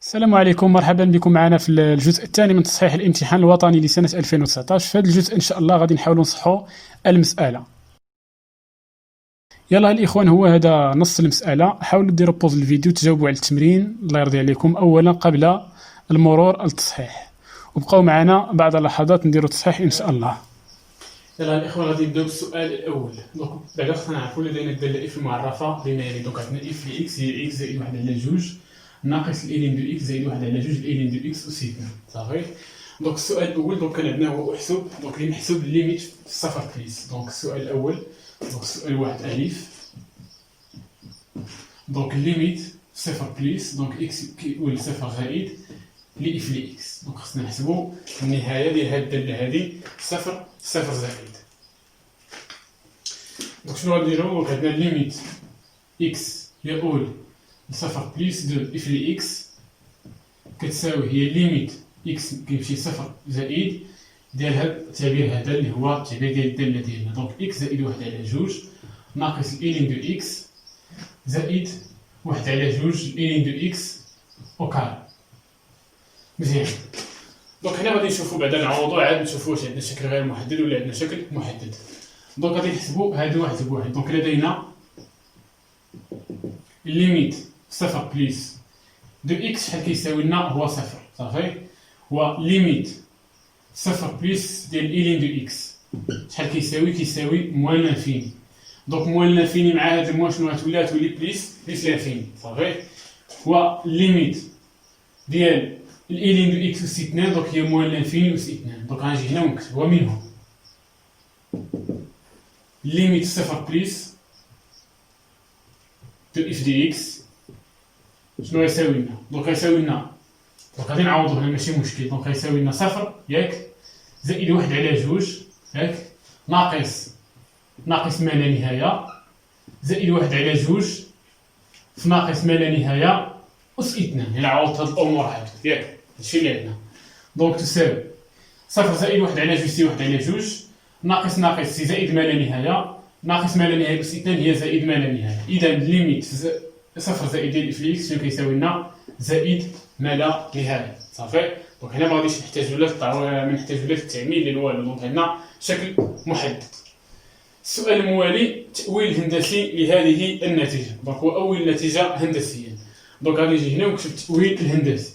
السلام عليكم، مرحبا بكم معنا في الجزء الثاني من تصحيح الامتحان الوطني لسنة 2019. في هذا الجزء إن شاء الله غادي نحاولوا نصححوا المسألة. يلا الإخوان، هو هذا نص المسألة. حاولوا ديروا بوز الفيديو تجاوبوا على التمرين الله يرضي عليكم أولا قبل المرور التصحيح، وبقوا معنا بعد لحظات نديروا تصحيح إن شاء الله. يلا الإخوان غادي نبداو بالسؤال الأول. دونك بعدا خصنا نعرفوا لدينا الدالة إف المعرفة بما يلي. دونك عندنا إف لإكس هي إكس زائد 1 على 2 ناقص الإلين دو إكس زائد 1 على 2 الإلين دو إكس أس 2. صافي. دونك السؤال الأول دونك كان عندنا هو أحسب. دونك اللي نحسب الليميت في الصفر بليس. دونك السؤال الأول، دونك السؤال واحد ألف. دونك الليميت صفر بليس، دونك إكس كيقول صفر زائد لإف لإكس. دونك خصنا نحسبو النهاية ديال هاد الدالة هادي صفر صفر زائد. دونك شنو غنديرو؟ دونك عندنا الليميت إكس يؤول صفر بليس دو إف لإكس كتساوي هي ليميت إكس كيمشي صفر زائد ديال هاد التعبير هذا اللي هو التعبير ديال الدالة ديالنا. دونك إكس زائد 1 على 2 ناقص الإلين دو إكس زائد 1 على 2 الإلين دو إكس أو كاري. مزيان. دونك هنا غادي نشوفو بعدا نعوضو عاد نشوفو واش عندنا شكل غير محدد ولا عندنا شكل محدد. دونك غادي نحسبو هادو واحد بواحد. دونك لدينا الليميت صفر بليس دو إكس شحال كيساوي لنا؟ هو صفر. صافي. و ليميت صفر بليس ديال إلين دو إكس شحال كيساوي؟ كيساوي موان لانفيني. دونك موان لانفيني مع هاد الموان شنو غتولي؟ غتولي بليس لانفيني. صافي. و ليميت ديال الإلين دو إكس أس 2 دونك هي موان لانفيني أس 2. دونك غنجي هنا ونكتب ومنهم ليميت صفر بليس دو إف دي إكس شنو غيساوي لنا؟ دونك غيساوي لنا، دونك غادي نعوضو هنا ماشي مشكل. دونك غيساوي لنا صفر ياك زائد 1 على 2 ياك ناقص ما لا نهاية زائد 1 على 2 في ناقص ما لا نهاية أس 2. إلا عوضت هاد الأمور هادو ياك هادشي اللي عندنا. دونك تساوي صفر زائد 1 على 2 سي 1 على 2 ناقص سي زائد ما لا نهاية ناقص ما لا نهاية أس 2 هي زائد ما لا نهاية. إذا ليميت صفر زائد ديال إف لإكس شنو كيساوي لنا؟ زائد ما لا نهاية. صافي. دونك هنا مغاديش نحتاجو لا للتعميل لا والو. دونك عندنا شكل محدد. السؤال الموالي تأويل هندسي لهذه النتيجة. دونك هو أول نتيجة هندسية. دونك غادي نجي هنا ونكتب التأويل الهندسي.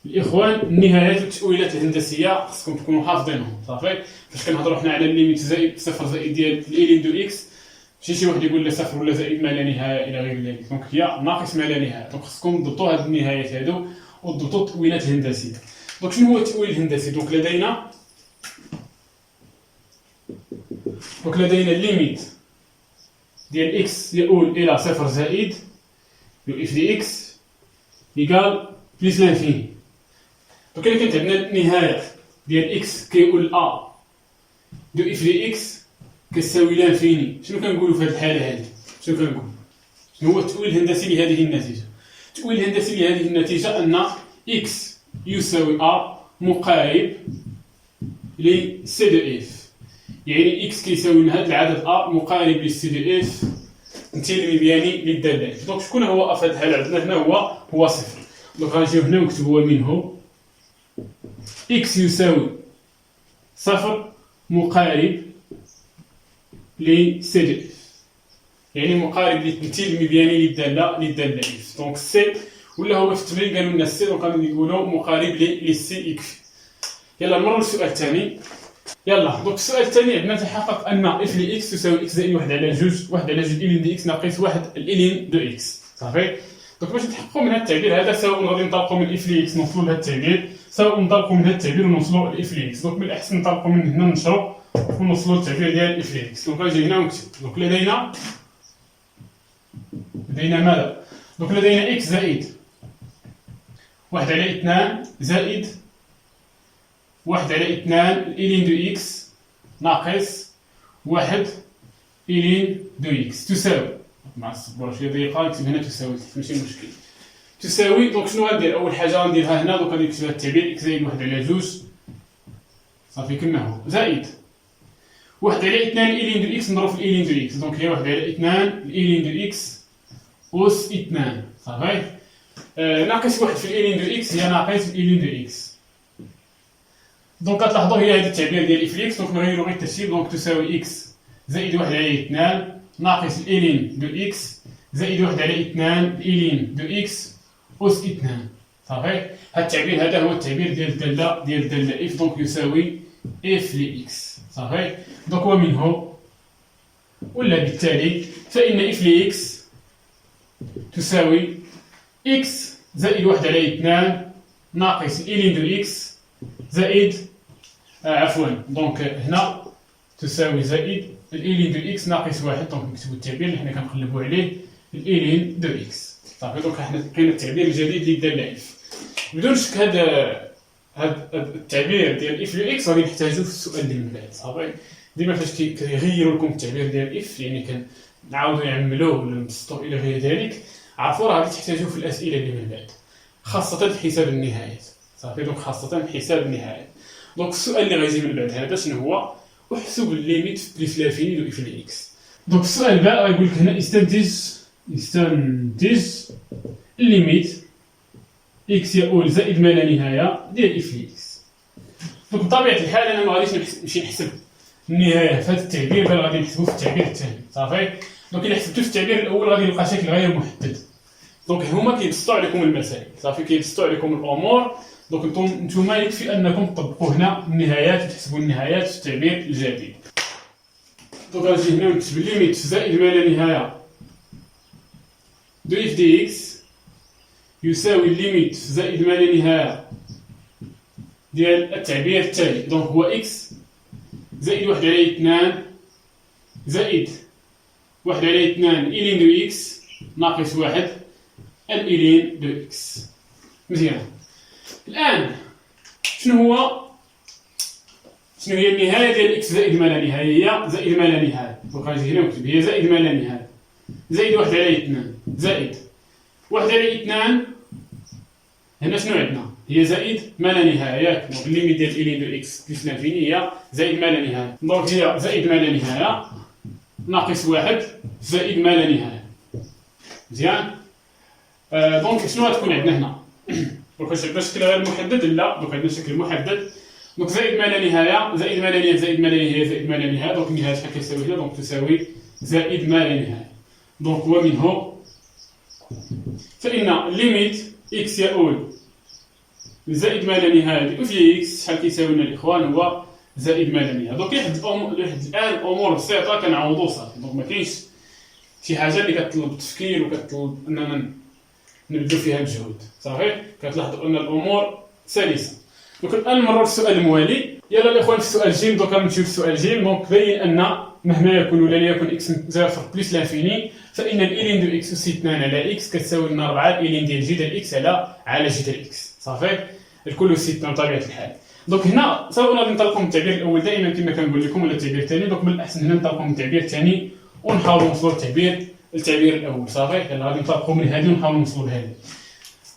الإخوان النهايات والتأويلات الهندسية خصكم تكونوا حافظينهم. صافي. فاش كنهضرو حنا على الليميت زائد صفر زائد ديال الإلين دو إكس ماشي شي واحد يقول لي صفر ولا زائد ما لا نهاية إلى غير ذلك. دونك هي ناقص ما لا نهاية. دونك خصكم تضبطوا هاد النهايات هادو وتضبطوا التأويلات الهندسية. دونك شنو هو التأويل الهندسي؟ دونك لدينا الليميت ديال إكس يؤول إلى صفر زائد دو إف دي إكس إيكال بليس لانفيني. دونك إلا كانت عندنا النهاية ديال إكس كيقول أ دو إف دي إكس كتساوي لانفيني، شنو كنقولو في هاد الحالة هادي؟ شنو هو التأويل الهندسي لهذه النتيجة؟ التأويل الهندسي لهذه النتيجة أن إكس يساوي أ مقارب ل سي دو إف. يعني إكس كيساوي لنا هاد العدد أ مقارب ل سي دو إف نتيجة مبياني للدالة إف. دونك شكون هو أ في هاد الحالة؟ عندنا هنا هو صفر. دونك غنجيو هنا ونكتبو منه إكس يساوي صفر مقارب ل سي دو إف، يعني مقارب للتمثيل المبياني للدالة إف. دونك سي ولا هو في التمرين قالوا لنا سي، دونك غادي نقولوا مقارب للسي يكفي. يلا نمروا للسؤال الثاني. يلا دونك السؤال الثاني عندنا تحقق أن إف لإكس تساوي إكس زائد 1 على 2 إلين دي إكس ناقص 1 الإلين دو إكس. صافي. دونك باش نتحققوا من هذا التعبير هذا سواء غادي ننطلقوا من إف لإكس نوصلوا لهذا التعبير، سواء ننطلقوا من هذا التعبير ونوصلوا لإف لإكس. دونك من الأحسن ننطلقوا من هنا ننشروا ونوصلوا للتعبير ديال إف لإكس. دونك غنجي هنا ونكتب. دونك لدينا ماذا؟ دونك لدينا إكس زائد 1 على 2 زائد 1 على 2 الإلين دو إكس ناقص 1 إلين دو إكس تساوي، مع الصبورة شوية ضيقة نكتب هنا تساوي ماشي مشكل. تساوي. دونك شنو غندير؟ أول حاجة غنديرها هنا. دونك غادي نكتب هاد التعبير إكس زائد 1 على 2 صافي كما هو زائد 1 على 2 إلين دو إكس نضرب في الإلين دو إكس، دونك هي 1 على 2 الإلين دو إكس أس 2 صافي. ناقص 1 في الإلين دو إكس هي ناقص الإلين دو إكس. دونك كتلاحظوا هي هذا التعبير ديال إف إكس، دونك نغيرو غير الترتيب، دونك تساوي إكس زائد 1 على 2 ناقص الإلين دو إكس زائد 1 على 2 الإلين دو إكس أس 2 صافي. هاد التعبير هذا هو التعبير ديال الدالة إف، دونك يساوي إف لإكس صافي. دونك ومنه ولا بالتالي فإن إف لإكس تساوي إكس زائد 1 على 2 ناقص الإلين دو إكس زائد عفوا دونك هنا تساوي زائد الإلين دو إكس ناقص 1، دونك نكتبو التعبير اللي حنا كنقلبو عليه الإلين دو إكس صافي. دونك حنا كاين التعبير الجديد للدالة إف. بدون شك هذا التعبير ديال إف لإكس غادي نحتاجو في السؤال اللي من بعد صافي. ديما فاش كيغيروا لكم التعبير ديال إف يعني كنعاودو نعملوه ولا نبسطوه إلى غير ذلك، عرفوا راه غادي تحتاجوه في الأسئلة اللي من بعد، خاصة في حساب النهايات صافي. دونك خاصة في حساب النهايات. دونك السؤال اللي غيجي من بعد هذا شنو هو؟ احسب الليميت بليس لافيني دو إف لإكس. دونك السؤال باء غيقول لك هنا استنتج الليميت إكس يؤول زائد ما لا نهاية ديال إف لإكس. دونك بطبيعة الحال أنا ما غاديش نمشي نحسب النهاية في هذا التعبير، بل غادي نحسبو في التعبير الثاني صافي. دونك إلا حسبتو في التعبير الأول غادي نلقى شكل غير محدد. دونك هما كيبسطوا عليكم المسائل صافي، كيبسطوا عليكم الأمور. دونك نتوما يكفي أنكم تطبقوا هنا النهايات وتحسبوا النهايات في التعبير الجديد. دونك غنجي هنا ونكتب ليميت زائد ما لا نهاية دو إف دي إكس يساوي الليميت زائد ما لا نهاية ديال التعبير التالي. دونك هو إكس زائد 1 على 2 زائد 1 على 2 إلين دو إكس ناقص 1 الإلين دو إكس. مزيان. الآن شنو هي النهاية ديال إكس زائد ما لا نهاية؟ هي زائد ما لا نهاية. دونك غنجي هنا ونكتب هي زائد ما لا نهاية زائد 1 على 2 زائد 1 على 2 هنا شنو عندنا؟ هي زائد ما لا نهاية ياك. دونك الليميت ديال إلين دو إكس بليس لانفيني هي زائد ما لا نهاية. دونك هي زائد ما لا نهاية ناقص 1 زائد ما لا نهاية. مزيان. دونك شنو غتكون عندنا هنا؟ دونك واش عندنا شكل غير محدد؟ لا، دونك عندنا شكل محدد. دونك زائد ما لا نهاية زائد ما لا نهاية زائد ما لا نهاية زائد ما لا نهاية، دونك النهاية شحال كتساوي هنا؟ دونك تساوي زائد ما لا نهاية. دونك ومنه فإن ليميت إكس يؤول زائد ما لا نهاية لإف إكس شحال كيساوي لنا الإخوان؟ هو زائد ما لا نهاية. دونك لحد الآن أمور بسيطة كنعوضو صافي. دونك مكاينش شي حاجة اللي كتطلب التفكير وكتطلب أننا نبداو فيها مجهود صافي. كتلاحظوا أن الأمور سلسة. دونك الآن نمروا للسؤال الموالي. يلا الإخوان في السؤال جيم. دونك غنمشيو للسؤال جيم. دونك بين أن مهما يكون ولا ليكن إكس صفر بليس لانفيني فإن الإلين دو إكس أس 2 على إكس كتساوي لنا 4 الإلين ديال جي ديال إكس على جي ديال إكس صافي. الكل أس 2 بطبيعة الحال. دونك هنا سواء غادي ننطلقوا من التعبير الأول دائما كما كنقول لكم ولا التعبير الثاني. دونك من الأحسن هنا ننطلقوا من التعبير الثاني ونحاولوا نوصلوا للتعبير الأول صافي. يلا غادي ننطلقوا من هذه ونحاولوا نوصلوا لهذه.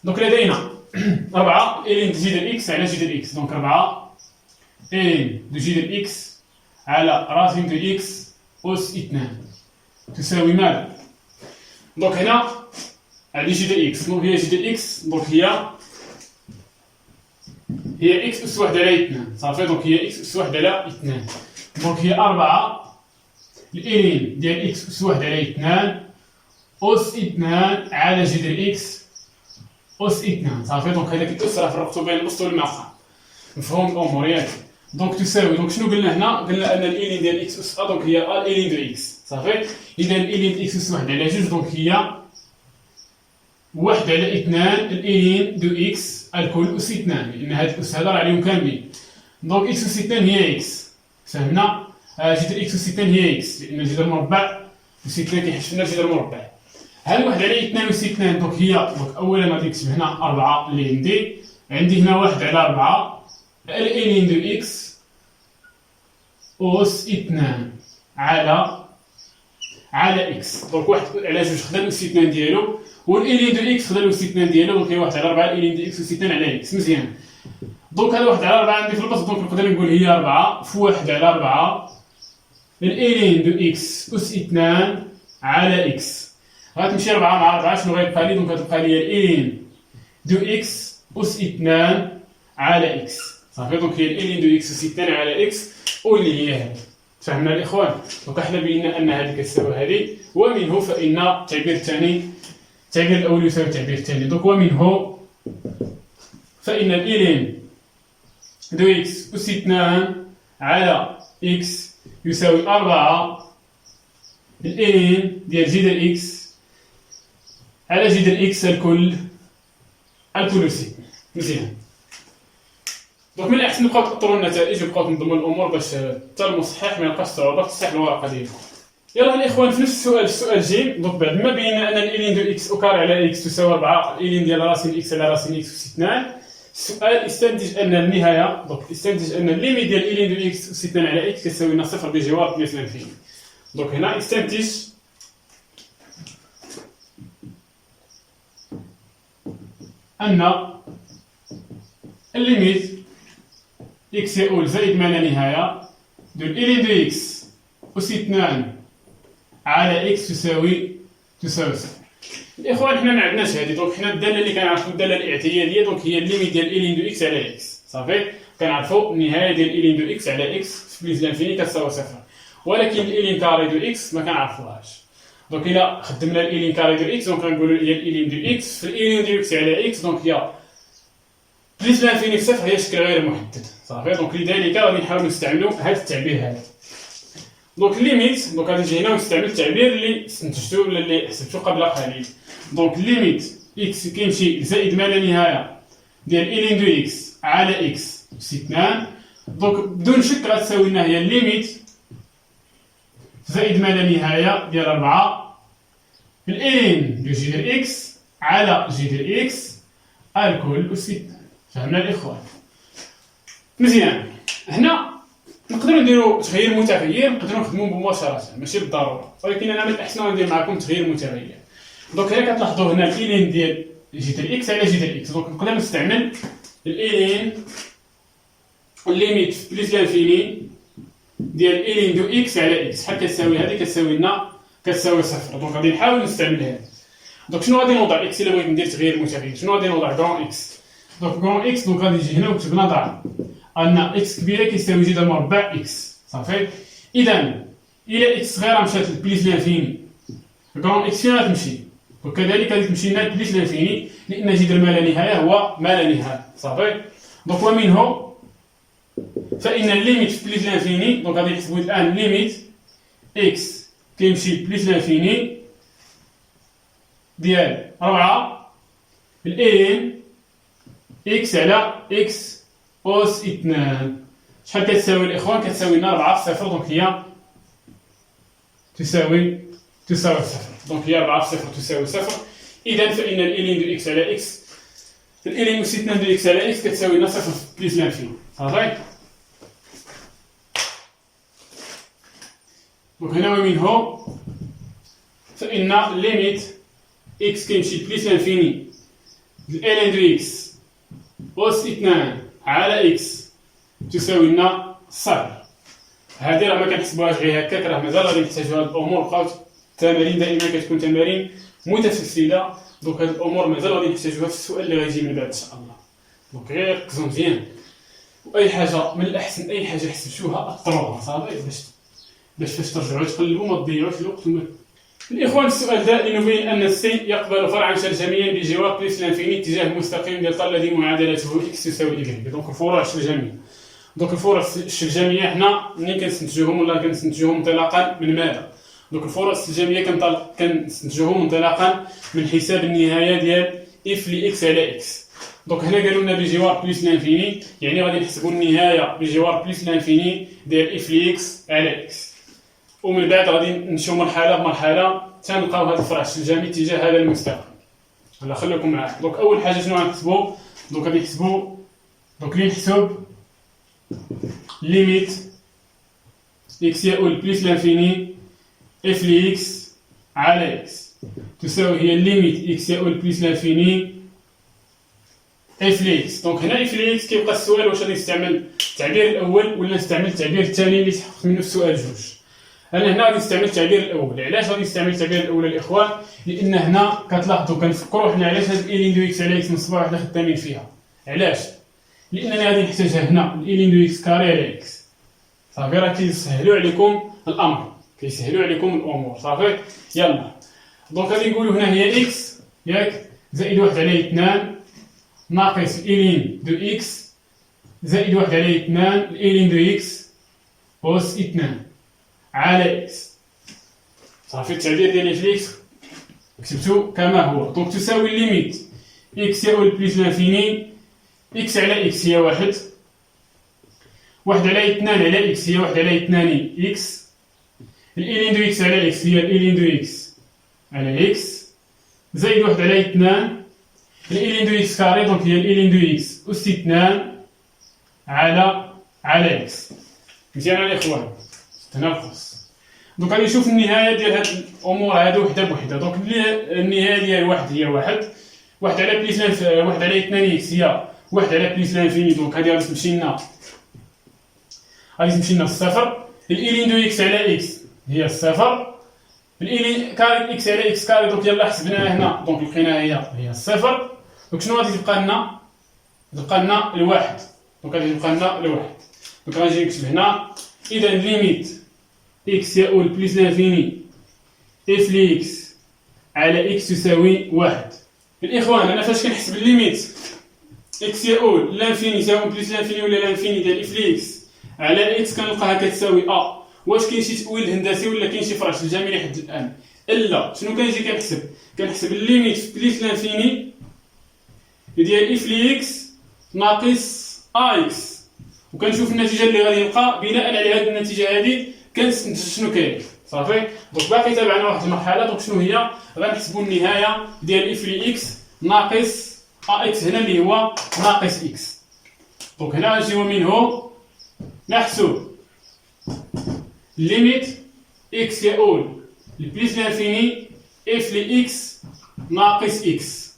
دونك لدينا 4 إلين دو جي ديال إكس على جي ديال إكس. دونك 4 إلين دو جي ديال إكس على راسين دو إكس أس 2 تساوي ماذا؟ دونك هنا هذه جي ديال إكس. دونك هي جي ديال إكس. دونك هي إكس أس 1 على 2 صافي. دونك هي إكس أس 1 على 2. دونك هي 4 الإلين ديال إكس أس 1 على 2 أس 2 على جي ديال إكس أس 2 صافي. دونك هذاك الأس راه فرقتو بين الأس والمقام. مفهوم الأمور ياك. دونك تساوي. دونك شنو قلنا هنا؟ قلنا أن الإلين ديال إكس أس أ دونك هي الإلين دو إكس صافي. إذا الإلين ديال إكس أس 1 على 2 دونك هي 1 على 2 الإلين دو إكس الكل أس 2 لأن هاد الأس هذا راه عليهم كاملين. دونك إكس أس 2 هي إكس فهمنا. جذر إكس أس 2 هي إكس لأن الجذر المربع أس 2 كيحش لنا الجذر المربع. هل 1 على 2 أس 2 دونك هي دونك أولا غادي نكتب هنا 4 اللي عندي هنا 1 على 4 الإلين دو إكس أس 2 على إكس. دونك 1 على 2 خدا الأس 2 ديالو والإلين دو إكس خدا الأس 2 ديالو. دونك هي 1 على 4 الإلين دو إكس أس 2 على إكس. مزيان. دونك هذا 1 على 4 عندي في البسط. دونك نقدر نقول هي 4 في 1 على 4 الإلين دو إكس أس 2 على إكس. غتمشي 4 مع 4 شنو غيبقى لي؟ دونك غتبقى لي الإلين دو إكس أس 2 على إكس. صافي دونك هي الإلين دو إكس أس 2 على إكس واللي هي هذه. فهمنا الإخوان؟ دونك حنا بينا أن هذه كتساوي هذه، ومنه فإن التعبير الثاني التعبير الأول يساوي التعبير الثاني. دونك ومنه فإن الإلين دو إكس أس 2 على إكس يساوي 4 الإلين ديال جذر إكس على جذر إكس الكل أس. مزيان. دونك من الأحسن نبقاو تأطروا النتائج ونبقاو تنظموا الأمور باش حتى المصحح ما يلقاش صعوبة تصحيح الورقة ديالكم. يلاه الإخوان في نفس السؤال جيم. دونك بعد ما بينا أن الإلين دو إكس أو كاري على إكس تساوي 4 الإلين ديال راسين إكس على راسين إكس أس 2، السؤال استنتج أن النهاية دونك استنتج أن الليميت ديال الإلين دو إكس أس 2 على إكس كتساوي لنا صفر بجوار بليس لانفيني. دونك هنا استنتج أن الليميت إكس يؤول زائد ما لا نهاية دو الإلين دو إكس أس 2 على إكس تساوي صفر. الإخوان حنا ما عندناش هادي. دونك حنا الدالة اللي كنعرفو الدالة الاعتيادية دونك هي الليميت ديال الإلين دو إكس على إكس. صافي كنعرفو النهاية ديال الإلين دو إكس على إكس في بليس لانفيني كتساوي صفر، ولكن الإلين كاري دو إكس ما كنعرفوهاش. دونك إلا خدمنا الإلين كاري دو إكس دونك غنقولو هي الإلين دو إكس في الإلين دو إكس على إكس دونك هي بليس لانفيني في صفر هي شكل غير محدد. صافي دونك لذلك غادي نحاولو نستعملو هاد التعبير هذا. دونك ليميت دونك غادي نجي هنا ونستعمل التعبير اللي استنتجتو ولا اللي حسبتو قبل قليل. دونك ليميت إكس كيمشي زائد ما لا نهاية ديال إلين دو إكس على إكس أس 2. دونك بدون شك غتساوي لنا هي الليميت زائد ما لا نهاية ديال 4 الإلين دو جذر إكس على جذر إكس الكل أس 2. فهمنا الإخوان؟ مزيان. هنا نقدروا نديروا تغيير متغير، نقدروا نخدموا مباشرة ماشي بالضرورة، ولكن أنا من الأحسن ندير معكم تغيير متغير. دونك هنا كتلاحظوا هنا الإلين ديال جذر إكس على جذر إكس. دونك نقدر نستعمل الإلين الليميت في بليس لانفيني ديال الإلين دو إكس على إكس شحال كتساوي هذه؟ كتساوي لنا صفر. دونك غادي نحاول نستعمل هذا. دونك شنو غادي نوضع إكس إلا بغيت ندير تغيير متغير؟ شنو غادي نوضع؟ كرون إكس. دونك كرون إكس دونك غادي نجي هنا ونكتب نضع أن إكس كبيرة كيساوي جذر مربع إكس. صافي. إذا إلا إكس صغيرة مشات لبليس لانفيني كرون إكس فين غتمشي؟ وكذلك غادي تمشي لنا لبليس لانفيني لأن جذر ما لا نهاية هو ما لا نهاية. صافي. دونك ومنه فإن الليميت في بليس لانفيني دونك غادي نحسبو الآن ليميت إكس كيمشي لبليس لانفيني ديال 4 الإلين إكس على إكس أس 2. شحال كتساوي الإخوان؟ كتساوي لنا 4 في صفر. دونك هي تساوي صفر. دونك هي 4 في صفر تساوي صفر. إذا فإن الإلين دو إكس على إكس الإلين أس 2 دو إكس على إكس كتساوي لنا صفر في بليس لانفيني. صافي. دونك هنا ومنه فإن ليميت إكس كيمشي لبليس لانفيني الإلين دو إكس أس 2 على إكس تساوي لنا صفر. هذه راه ما كنحسبوهاش غير هكاك، راه مازال غادي نحتاجو هاد الأمور. بقاو التمارين دائما كتكون تمارين متسلسلة. دونك هاد الأمور مازال غادي نحتاجوها في السؤال اللي غيجي من بعد إن شاء الله. دونك غير ركزوا مزيان، وأي حاجة من الأحسن أي حاجة حسبتوها أطروها. صافي باش فاش ترجعوا تقلبوا ما تضيعوش الوقت. الإخوان السؤال دا لنبين أن السي يقبل فرعا شرجميا بجوار بليس لانفيني اتجاه مستقيم ديال طال الذي معادلته إكس تساوي إكس. دونك الفروع الشرجمية. دونك الفروع الشرجمية حنا منين كنستنتجوهم ولا كنستنتجوهم انطلاقا من ماذا؟ دونك الفروع الشرجمية كنستنتجوهم انطلاقا من حساب النهاية ديال إف لإكس على إكس. دونك هنا قالوا لنا بجوار بليس لانفيني، يعني غادي نحسبوا النهاية بجوار بليس لانفيني ديال إف لإكس على إكس، ومن بعد غادي نمشيو مرحلة بمرحلة تنلقاو هذا الفرع الشرجمي اتجاه هذا المستقيم. هلا خليكم معايا. دونك أول حاجة شنو غنحسبوا؟ دونك غادي نحسبوا دونك لي نحسب ليميت إكس يؤول بليس لانفيني إف لإكس على إكس تساوي هي ليميت إكس يؤول بليس لانفيني إف لإكس. دونك هنا إف لإكس كيبقى السؤال واش غادي نستعمل التعبير الأول ولا نستعمل التعبير الثاني اللي تحقق منه السؤال جوج. انا هنا غادي نستعمل التعبير الاول. علاش غادي نستعمل التعبير الاول الاخوان؟ لان هنا كتلاحظوا كنفكروا حنا علاش هاد الالين دو اكس على اكس مصباح حنا خدامين فيها. علاش؟ لاننا غادي نحتاجها هنا الالين دو اكس كاري على اكس. صافي راه كيسهلوا عليكم الامر، كيسهلوا عليكم الامور. صافي يلا دونك غادي نقولوا هنا هي اكس ياك زائد 1 على 2 ناقص الالين دو اكس زائد 1 على 2 الالين دو اكس أس 2 على اكس. صافي التعبير ديالي في اكس كتبتو كما هو. دونك تساوي الليميت اكس يؤول بليس لانفيني اكس على اكس هي 1 على 2 على اكس هي 1 على 2 اكس الالين دو اكس على اكس هي الالين دو اكس على اكس زائد 1 على 2 الالين دو اكس كاري دونك هي الالين دو اكس أس 2 على اكس. مزيان الاخوان هنا القوس. دونك غادي نشوف النهايه ديال هاد الامور هادو وحده بوحده. دونك النهايه ديال واحد هي واحد على بليس 1 على 2 اكس هي 1 على بليس لانفيني. دونك هادي غادي تمشي لنا الصفر. الالين دو اكس على اكس هي الصفر. الالين كاري اكس على اكس كاري دونك يلاه حسبناها هنا دونك لقيناها هي الصفر. دونك شنو غادي تبقى لنا؟ تبقى لنا الواحد. دونك غادي تبقى لنا الواحد. دونك غنجي نكتب هنا اذا ليميت اكس يؤول بليس لانفيني اف لي اكس على اكس تساوي 1. الاخوان انا فاش كنحسب الليميت اكس يؤول لانفيني سواء بليس لانفيني ولا لانفيني ديال اف لي اكس على اكس كنلقاها كتساوي ا. واش كاين شي تاويل هندسي ولا كاين شي فرع الجميع لحد الان؟ الا شنو كنجي كنحسب الليميت في بليس لانفيني ديال اف لي اكس ناقص ا اكس وكنشوف النتيجه اللي غادي نلقى. بناء على هذه النتيجه هذه كنستنتج شنو كاين. صافي دونك باقي تابعنا واحد المرحله. دونك شنو هي؟ غنحسبوا النهايه ديال اف لي اكس ناقص ا اكس هنا اللي هو ناقص اكس. دونك هنا غنجيو منه نحسب ليميت اكس يؤول لبليس لانفيني اف لي اكس ناقص اكس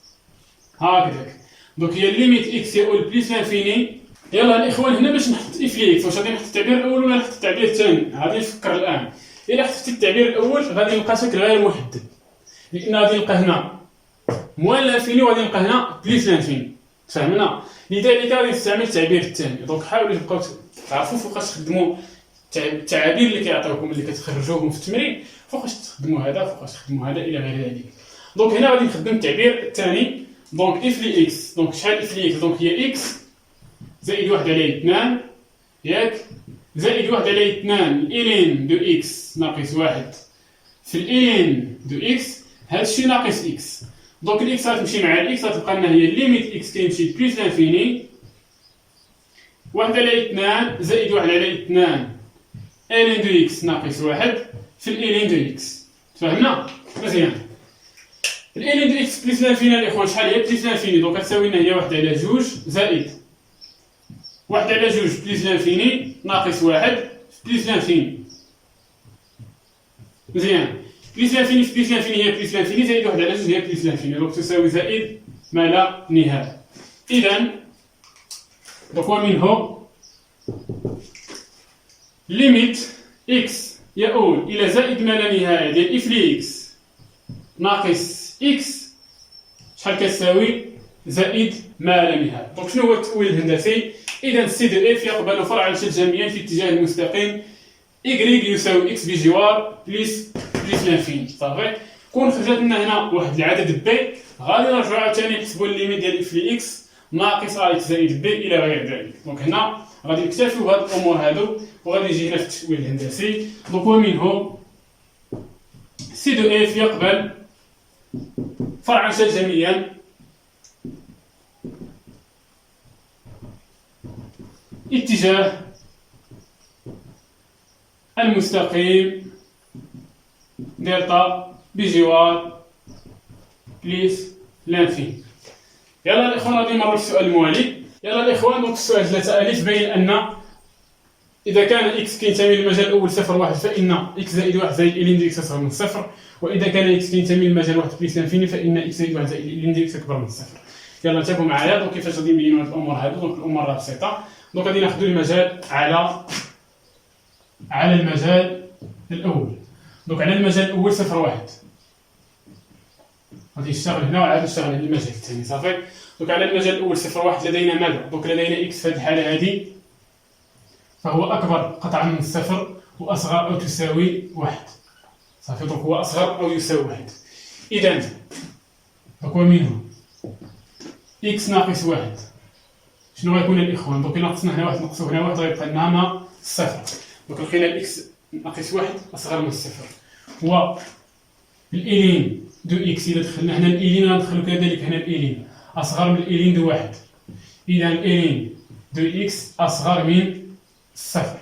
هكذاك. دونك هي ليميت اكس يؤول بليس لانفيني. يلا الاخوان هنا باش نحط اف لي اكس واش غادي نحط التعبير الاول ولا نحط التعبير الثاني؟ غادي نفكر الان. الا حطيت التعبير الاول غادي نلقى شكل غير محدد لان غادي نلقى هنا موال لانفيني وغادي نلقى هنا بليس لانفيني. فهمنا؟ لذلك غادي نستعمل التعبير الثاني. دونك حاولوا تبقاو تعرفوا فوقاش تخدموا التعابير اللي كيعطيوكم اللي كتخرجوهم في التمرين فوقاش تخدموا هذا فوقاش تخدموا هذا الى غير ذلك. دونك هنا غادي نخدم التعبير الثاني. دونك اف لي اكس دونك شحال اف لي اكس؟ دونك هي اكس زائد 1 على 2 ياك زائد 1 على 2 الين دو اكس ناقص 1 في الالين دو اكس هذا الشيء ناقص اكس. دونك الاكس غتمشي مع الاكس غتبقى لنا هي ليميت اكس كيمشي بليس لانفيني 1 على 2 زائد 1 على 2 الين دو اكس ناقص 1 في الالين دو اكس. تفهمنا مزيان؟ الالين دو اكس بليس لانفيني الاخوان شحال هي؟ بليس لانفيني دونك غتساوي لنا هي 1 على 2 زائد 1 على 2 بليس لانفيني ناقص 1 بليس لانفيني. مزيان بليس لانفيني في بليس لانفيني هي بليس لانفيني زائد 1 على 2 هي بليس لانفيني دونك تساوي زائد ما لا نهايه. اذا دونك ومنه ليميت اكس يؤول الى زائد ما لا نهايه ديال اف لي اكس ناقص اكس شحال كتساوي؟ زائد ما لا نهايه. دونك شنو هو التأويل الهندسي؟ اذا سي دو اف يقبل فرعا شجاميا في اتجاه المستقيم y يساوي x بجوار بليس لانفيني. صافي كون خرجت لنا هنا واحد العدد بي غادي نرجعو عاوتاني نحسبوا الليميت ديال اف لي اكس ناقص ا اكس زائد بي الى غير ذلك. دونك هنا غادي نكتفيو بهاد الامور هادو وغادي يجي هنا في التأويل الهندسي. دونك ومنه سي دو اف يقبل فرعا شجاميا اتجاه المستقيم دلتا بجوار بليس لانفيني. يلا الاخوان غادي نمروا للسؤال الموالي. يلا الاخوان دونك السؤال 3 الف بين ان اذا كان اكس كينتمي للمجال الاول 0 1 فان اكس زائد 1 زائد الين دو اكس اصغر من 0 واذا كان اكس كينتمي للمجال 1 بليس لانفيني فان اكس زائد 1 زائد الين دو اكس اكبر من 0. يلا انتبهوا معايا. دونك كيفاش غادي نبينوا هاد الامور هادو؟ دونك الامور راه بسيطه. دونك غادي ناخذوا المجال على المجال الأول. دونك على المجال الأول 0 1 غادي يشتغل هنا وعاد يشتغل على المجال الثاني صافي. دونك على المجال الأول 0 1 لدينا ماذا؟ دونك لدينا إكس في هذه الحالة هذه فهو أكبر قطعا من الصفر وأصغر أو تساوي 1 صافي. دونك هو أصغر أو يساوي 1. إذا دونك ومنه إكس ناقص 1 شنو غيكون الإخوان؟ دونك ناقصنا هنا 1 نقصو هنا 1 غيبقى لنا هنا 0. دونك لقينا الإكس ناقص 1 أصغر من 0 و الإلين دو إكس إذا دخلنا هنا الإلين غندخلو كذلك هنا الإلين أصغر من الإلين دو 1. إذا الإلين دو إكس أصغر من 0.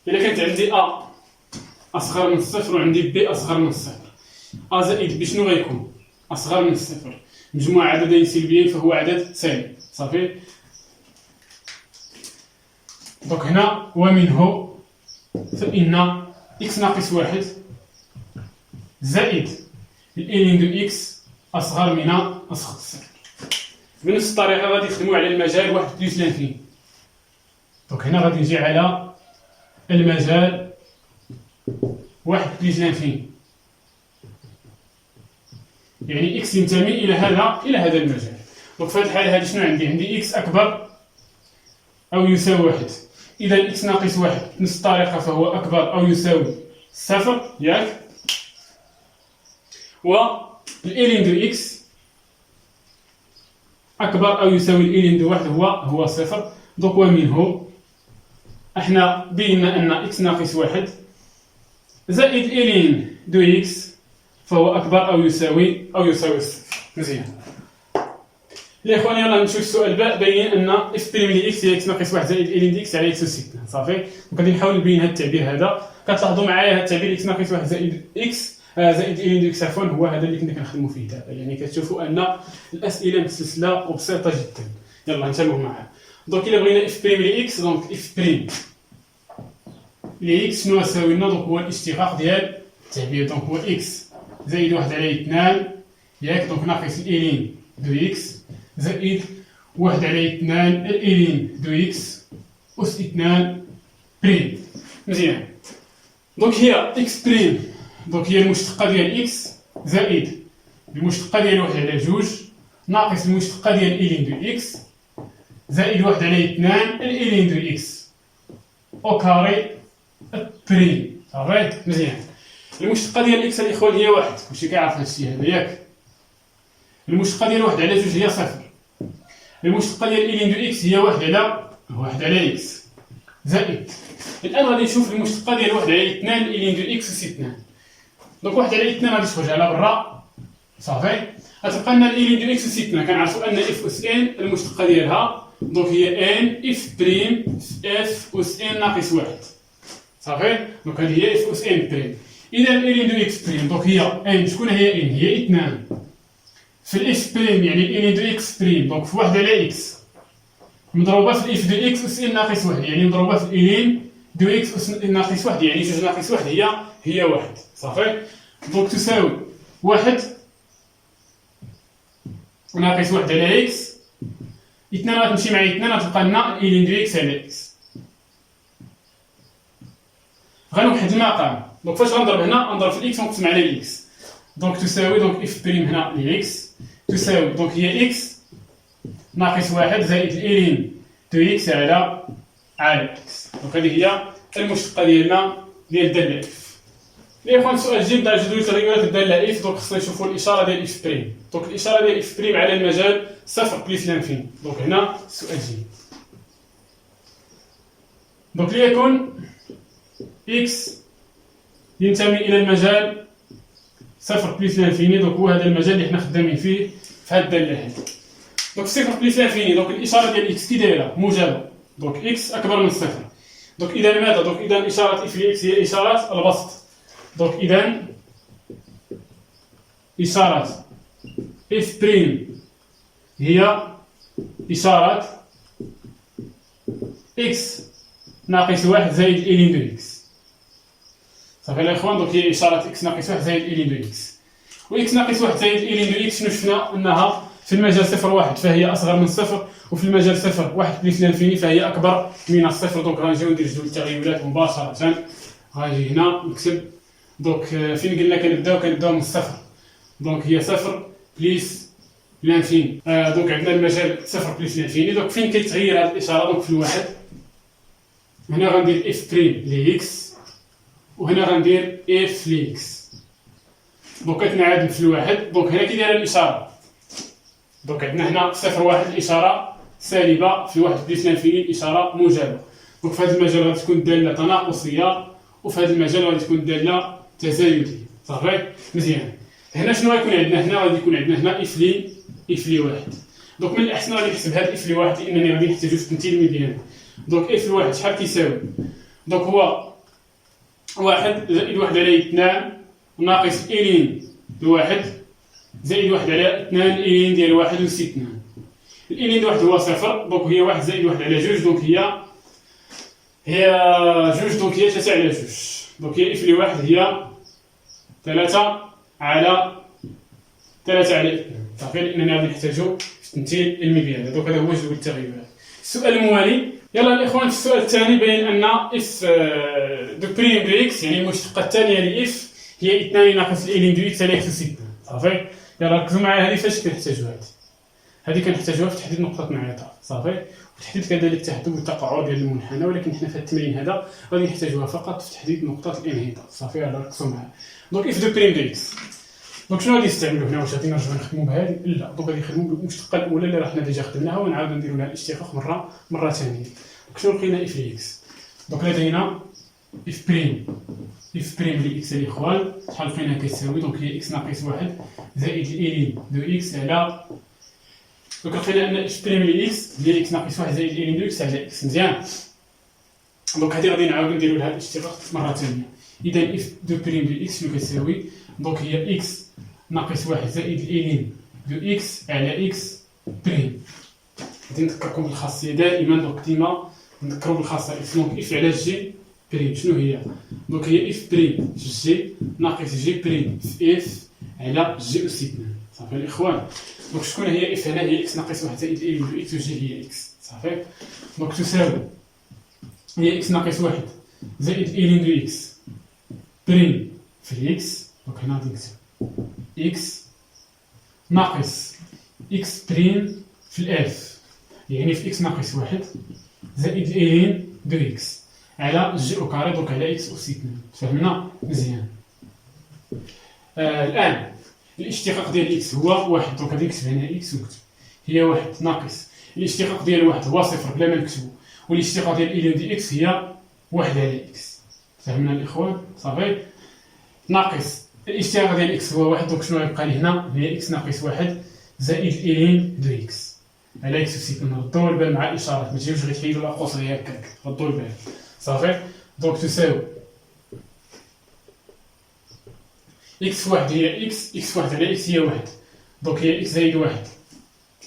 إلا كانت عندي أ أصغر من 0 وعندي بي أصغر من 0 أ زائد بي شنو غيكون؟ أصغر من 0. مجموع عددين سلبيين فهو عدد سالب صافي. دونك هنا ومنه فإن إكس ناقص 1 زائد الإلين دو إكس أصغر من أصغر 0. بنفس الطريقة غادي نخدمو على المجال 1 بلس لانفيني. دونك هنا غادي نجي على المجال 1 بلس لانفيني يعني إكس ينتمي إلى هذا المجال. دونك في هذه الحالة هذه شنو عندي إكس أكبر أو يساوي 1. إذا إكس ناقص 1 بنفس الطريقة فهو أكبر أو يساوي 0 ياك. والإلين دو إكس أكبر أو يساوي الإلين دو 1 هو 0. دونك ومنه احنا بينا أن إكس ناقص 1 زائد إلين دو إكس فهو أكبر أو يساوي 0. مزيان يا إخواني يلا نمشيو للسؤال باء. بين أن إف بريم لإكس هي إكس ناقص 1 زائد إلين دي إكس على إكس أس 2 صافي. وغادي نحاول نبين هذا التعبير هذا. كتلاحظوا معايا هذا التعبير إكس ناقص 1 زائد إكس زائد إلين دو إكس عفوا هو هذا اللي كنا كنخدموا فيه دابا. يعني كتشوفوا أن الأسئلة متسلسلة وبسيطة جدا. يلا نتابعوا معها. دونك إلا بغينا إف بريم لإكس دونك إف بريم لإكس شنو يساوي لنا؟ دونك هو الاشتقاق ديال التعبير. دونك هو إكس زائد 1 على 2 ياك. دونك ناقص الإلين دو إكس زائد 1 على 2 الإلين دو إكس أس 2 بريم. مزيان. دونك هي إكس بريم دونك هي المشتقة ديال إكس زائد المشتقة ديال 1 على 2 ناقص المشتقة ديال الإلين دو إكس زائد 1 على 2 الإلين دو إكس أو كاري بريم صافي. مزيان. المشتقة ديال إكس الإخوان هي 1 كلشي كيعرف هاد الشيء هذا ياك. المشتقة ديال 1 على 2 هي 0. المشتقة ديال إلين دو إكس هي 1 على إكس زائد. الآن غادي نشوف المشتقة ديال 1 على 2 إلين دو إكس أس 2. دونك 1 على 2 غادي تخرج على برا صافي. غتبقى لنا الإلين دو إكس أس 2. كنعرفوا أن إف أس إن المشتقة ديالها دونك هي إن إف بريم إف أس إن ناقص 1 صافي. دونك هذه هي إف أس إن بريم. إذا الإلين دو إكس بريم دونك هي إن شكون هي إن؟ هي 2 في الإف بريم يعني الإلين دو إكس بريم دونك في 1 على إكس مضروبة في الإف دو إكس أس إن ناقص 1 يعني مضروبة في الإلين دو إكس أس إن ناقص 1 يعني 2 ناقص 1 هي 1 صافي. دونك تساوي 1 ناقص 1 على إكس 2 غتمشي مع 2 غتبقى لنا الإلين دو إكس على إكس. غنوحد المقام دونك فاش غنضرب هنا غنضرب في الإكس ونقسم على الإكس. دونك تساوي دونك إف بريم هنا لإكس تساوي دونك هي إكس ناقص 1 زائد الإلين دو إكس على إكس. دونك هذه هي المشتقة ديالنا ديال الدالة إف. يا إخوان السؤال جيم تاع جدول تغيرات الدالة إف. دونك خصنا نشوفوا الإشارة ديال إف بريم. دونك الإشارة ديال إف بريم على المجال 0 بلس لانفيني. دونك هنا السؤال جيم. دونك ليكن إكس ينتمي إلى المجال 0 بلس لانفيني. دونك هو هذا المجال اللي حنا خدامين فيه في هذه الدالة هذه. دونك 0 بلس لانفيني دونك الإشارة ديال إكس كي دايرة موجبة. دونك إكس أكبر من 0. دونك إذا ماذا؟ دونك إذا إشارة إف لإكس هي إشارة البسط. دونك إذا إشارة إف بريم هي إشارة إكس ناقص 1 زائد إلين دو إكس صافي الإخوان. دونك هي إشارة إكس ناقص 1 زائد إلين دو إكس. وإكس ناقص 1 زائد إلين دو إكس شنو شفنا؟ أنها في المجال 0 1 فهي أصغر من 0 وفي المجال 0 1 بلس لانفيني فهي أكبر من 0. دونك غنجيو ندير جدول التغيرات مباشرة غاجي هنا نكتب دونك فين قلنا كنبداو من الصفر، دونك هي صفر بليس لانفيني. دونك عندنا المجال صفر بليس لانفيني. دونك فين كيتغير هاد الاشاره؟ دونك في الواحد هنا غندير اف بريم لاكس، وهنا غندير اف لاكس. دونك كتنعاد في الواحد، دونك هنا كي دايره الاشاره، دونك عندنا هنا صفر واحد الاشاره سالبه، في واحد بليس لانفيني الاشاره موجبه. دونك في هذا المجال غادي تكون الداله تناقصيه، وفي هذا المجال غادي تكون الداله تزايديه. صافي مزيان. هنا شنو غيكون عندنا؟ هنا غادي يكون عندنا هنا اف لي واحد. دونك من الاحسن غادي نحسب هذا اف لي واحد، لانني غادي نحتاجو في التنتيل ديالنا. دونك اف لواحد شحال كيساوي؟ دونك هو واحد زائد واحد على اثنان ناقص إلين لواحد زائد واحد على اثنان إلين ديال واحد وسي اثنان. الإلين ديال واحد هو صفر، دونك هي واحد زائد واحد على جوج، دونك هي جوج، دونك هي ثلاثة على جوج. دونك هي اف لواحد هي ثلاثة على اثنان. صافي، لأننا غادي نحتاجو في التمثيل المبياني. دونك هذا هو جدول التغيرات. السؤال الموالي، يلا الإخوان، في السؤال الثاني بين أن اف دو بريم دو اكس، يعني المشتقة الثانية لاف، هي اثنان ناقص الإلين دو اكس على اكس وسي اثنان. صافي، يلا ركزوا معايا. هذه فاش كنحتاجوها؟ هذه كنحتاجوها في تحديد نقطة انعطاف. صافي، وتحديد كذلك تحديد التقاعد ديال المنحنى، ولكن حنا في هذا التمرين هذا غادي نحتاجوها فقط في تحديد نقطة الانعطاف. صافي، يلا ركزوا معايا. دونك اف دو بريم دو اكس، دونك شنو غادي نستعملو هنا؟ واش غادي نرجعو نخدمو بهذه؟ لا، دونك غادي نخدمو بالمشتقة الأولى اللي راه حنا ديجا خدمناها، ونعاودو نديرو لها الاشتقاق مرة ثانية. دونك شنو لقينا؟ اف لي اكس. دونك لدينا اف بريم لاكس الاخوان، شحال لقينا كتساوي؟ دونك هي اكس ناقص واحد زائد الإلين دو اكس على، دونك لقينا ان اف بريم لاكس هي اكس ناقص واحد زائد الإلين دو اكس على اكس. مزيان. دونك هذه غادي نعاودو نديرو لها الاشتقاق مرة ثانية. إذا اف دو بريم دو اكس شنو كتساوي؟ دونك هي اكس ناقص واحد زائد الإلين دو اكس على اكس بريم. غادي نذكركم بالخاصية دائما، دونك ديما نذكروا بالخاصية اف. دونك اف على جي بريم شنو هي؟ دونك هي اف بريم في جي ناقص جي بريم في اف على جي أس اثنان. صافي الإخوان. دونك شكون هي اف هنا؟ هي اكس ناقص واحد زائد الإلين دو اكس، وجي هي اكس. صافي، دونك تساوي هي اكس ناقص واحد زائد الإلين دو اكس بريم في اكس. دونك هنا غادي نكتب اكس ناقص اكس بريم في الاف، يعني في اكس ناقص واحد زائد الإلين دو اكس على جي او كاري، دونك على اكس أس اثنان. فهمنا مزيان. الآن الاشتقاق ديال اكس هو واحد، دونك غادي نكتب هنا اكس ونكتب هي واحد ناقص الاشتقاق ديال واحد هو صفر بلا ما نكتبو، والاشتقاق ديال الإلين دي اكس هي واحد على اكس. فهمنا الإخوان؟ صافي، ناقص الاشتقاق ديال اكس هو واحد، دونك شنو غيبقى لي هنا؟ هي اكس ناقص واحد زائد الإلين دو اكس على اكس أس اثنان. ردوا البال مع الإشارات، ما تجيوش غير تحيدوا الأقواس غير هكاك، ردوا البال. صافي، دونك تساوي اكس واحد هي اكس واحد على اكس هي واحد، دونك هي اكس زائد واحد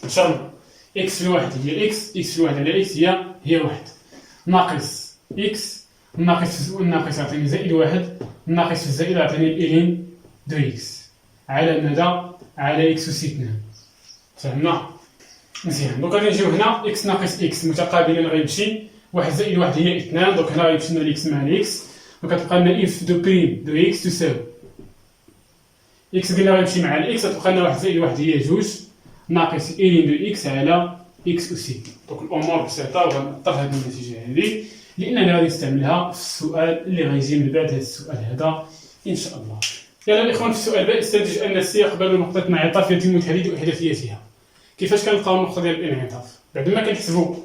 شرط اكس في واحد هي اكس في واحد على اكس هي واحد، ناقص اكس ناقص في الناقص يعطيني زائد واحد، ناقص في الزائد يعطيني الإلين دو اكس على ماذا؟ على اكس أس اثنان. فهمنا مزيان. دونك غادي نجيو هنا اكس ناقص اكس متقابلين غيمشي، واحد زائد واحد هي اثنان، دونك هنا غيمشي لنا الاكس مع الاكس، دونك غتبقى لنا اف دو بريم دو اكس تساوي اكس قلنا غيمشي مع الاكس، غتبقى لنا واحد زائد واحد هي جوج ناقص الإلين دو اكس على اكس أس اثنان. دونك الامور بسيطه، وغنضطر هذه النتيجه هذه لاننا غادي نستعملها في السؤال اللي غيجي من بعد هذا السؤال هذا ان شاء الله. يلا الاخوان، في السؤال باء استنتج ان السي يقبل نقطه انعطاف يتم تحديد احداثيتها. كيفاش كنلقاو النقطه ديال الانعطاف؟ بعد ما كنحسبوا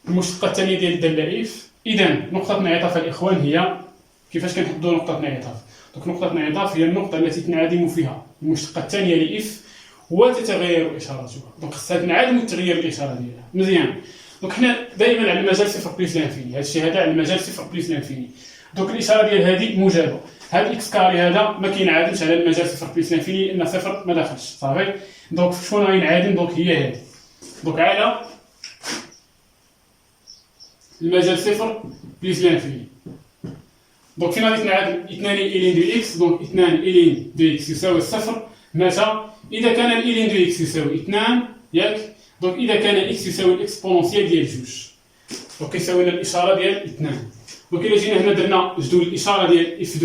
المشتقه الثانيه ديال الداله اف، اذا نقطه انعطاف الاخوان هي كيفاش كنحددوا نقطه انعطاف؟ دونك نقطه انعطاف هي النقطه التي تنعدم فيها المشتقه الثانيه لاف وتتغير اشارتها، دونك خصها تنعدم وتغير الاشاره ديالها. مزيان. دونك حنا دائما على المجال صفر بليس لانفيني، هذا الشيء هذا على المجال صفر بليس لانفيني، دونك الاشاره ديال هذه موجبه، هذا الاكس كاري هذا ما كينعادمش على المجال صفر بليس لانفيني لان صفر ما داخلش. صافي، دونك شكون غينعادم؟ دونك هي هذه، دونك على المجال صفر بليس لانفيني. دونك فين غادي تنعادم؟ اثنان الإلين دو اكس، دونك اثنان الإلين دو اكس يساوي صفر متى؟ اذا كان الإلين دو اكس يساوي اثنان، ياك؟ دونك اذا كان اكس يساوي الاكسبونونسيال ديال جوج، دونك يساوي لنا الاشاره ديال اثنان، دونك إلا جينا هنا درنا جدول الإشارة ديال اف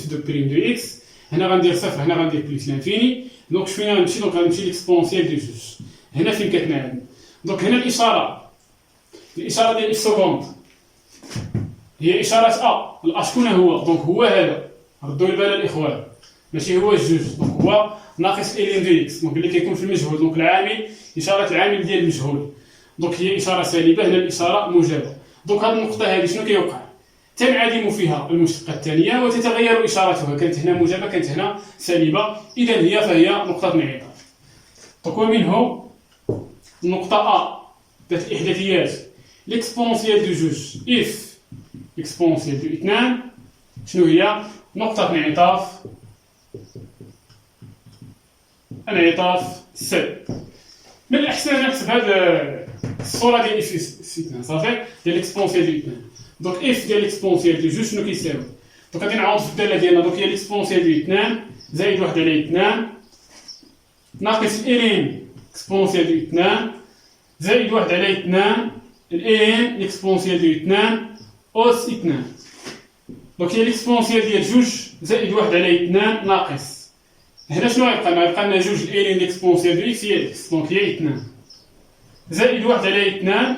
دو بريم دو إكس، هنا غندير صفر، هنا غندير بليس لانفيني. دونك فين غنمشي؟ دونك غنمشي ليكسبونسيال دو جوج، هنا فين كتنعدم. دونك هنا الإشارة ديال اف سكوند هي إشارة الأ شكون هو؟ دونك هو هذا، ردوا البال الإخوان، ماشي هو الجوج، دونك هو ناقص إلين دو إكس، دونك اللي كيكون في المجهول، دونك العامل إشارة العامل ديال المجهول، دونك هي إشارة سالبة، هنا الإشارة موجبة. دونك هذه النقطة هذه شنو كيوقع؟ تنعدم فيها المشتقة الثانية وتتغير إشارتها، كانت هنا موجبة كانت هنا سالبة، إذا فهي نقطة انعطاف. دونك ومنه النقطة أ ذات الإحداثيات ليكسبونسيال دو جوج إف إكسبونسيال دو اثنان، شنو هي؟ نقطة انعطاف سي. من الأحسن نحسب هذه الصورة ديال اف اثنان صافي، ديال ليكسبونسيال دو اثنان. دونك اف ديال ليكسبونسيال دو جوج شنو كيساوي؟ دونك غادي نعوض في الدالة ديالنا، دونك هي ليكسبونسيال دو اثنان زائد واحد على اثنان ناقص الإلين إكسبونسيال دو اثنان زائد واحد على اثنان الإلين ليكسبونسيال دو اثنان أوس اثنان. دونك هي ليكسبونسيال ديال جوج زائد واحد على اثنان ناقص، هنا شنو غيبقى لنا؟ غيبقى لنا جوج الإلين ليكسبونسيال دو إكس هي إكس، دونك هي اثنان زائد واحد على اثنان،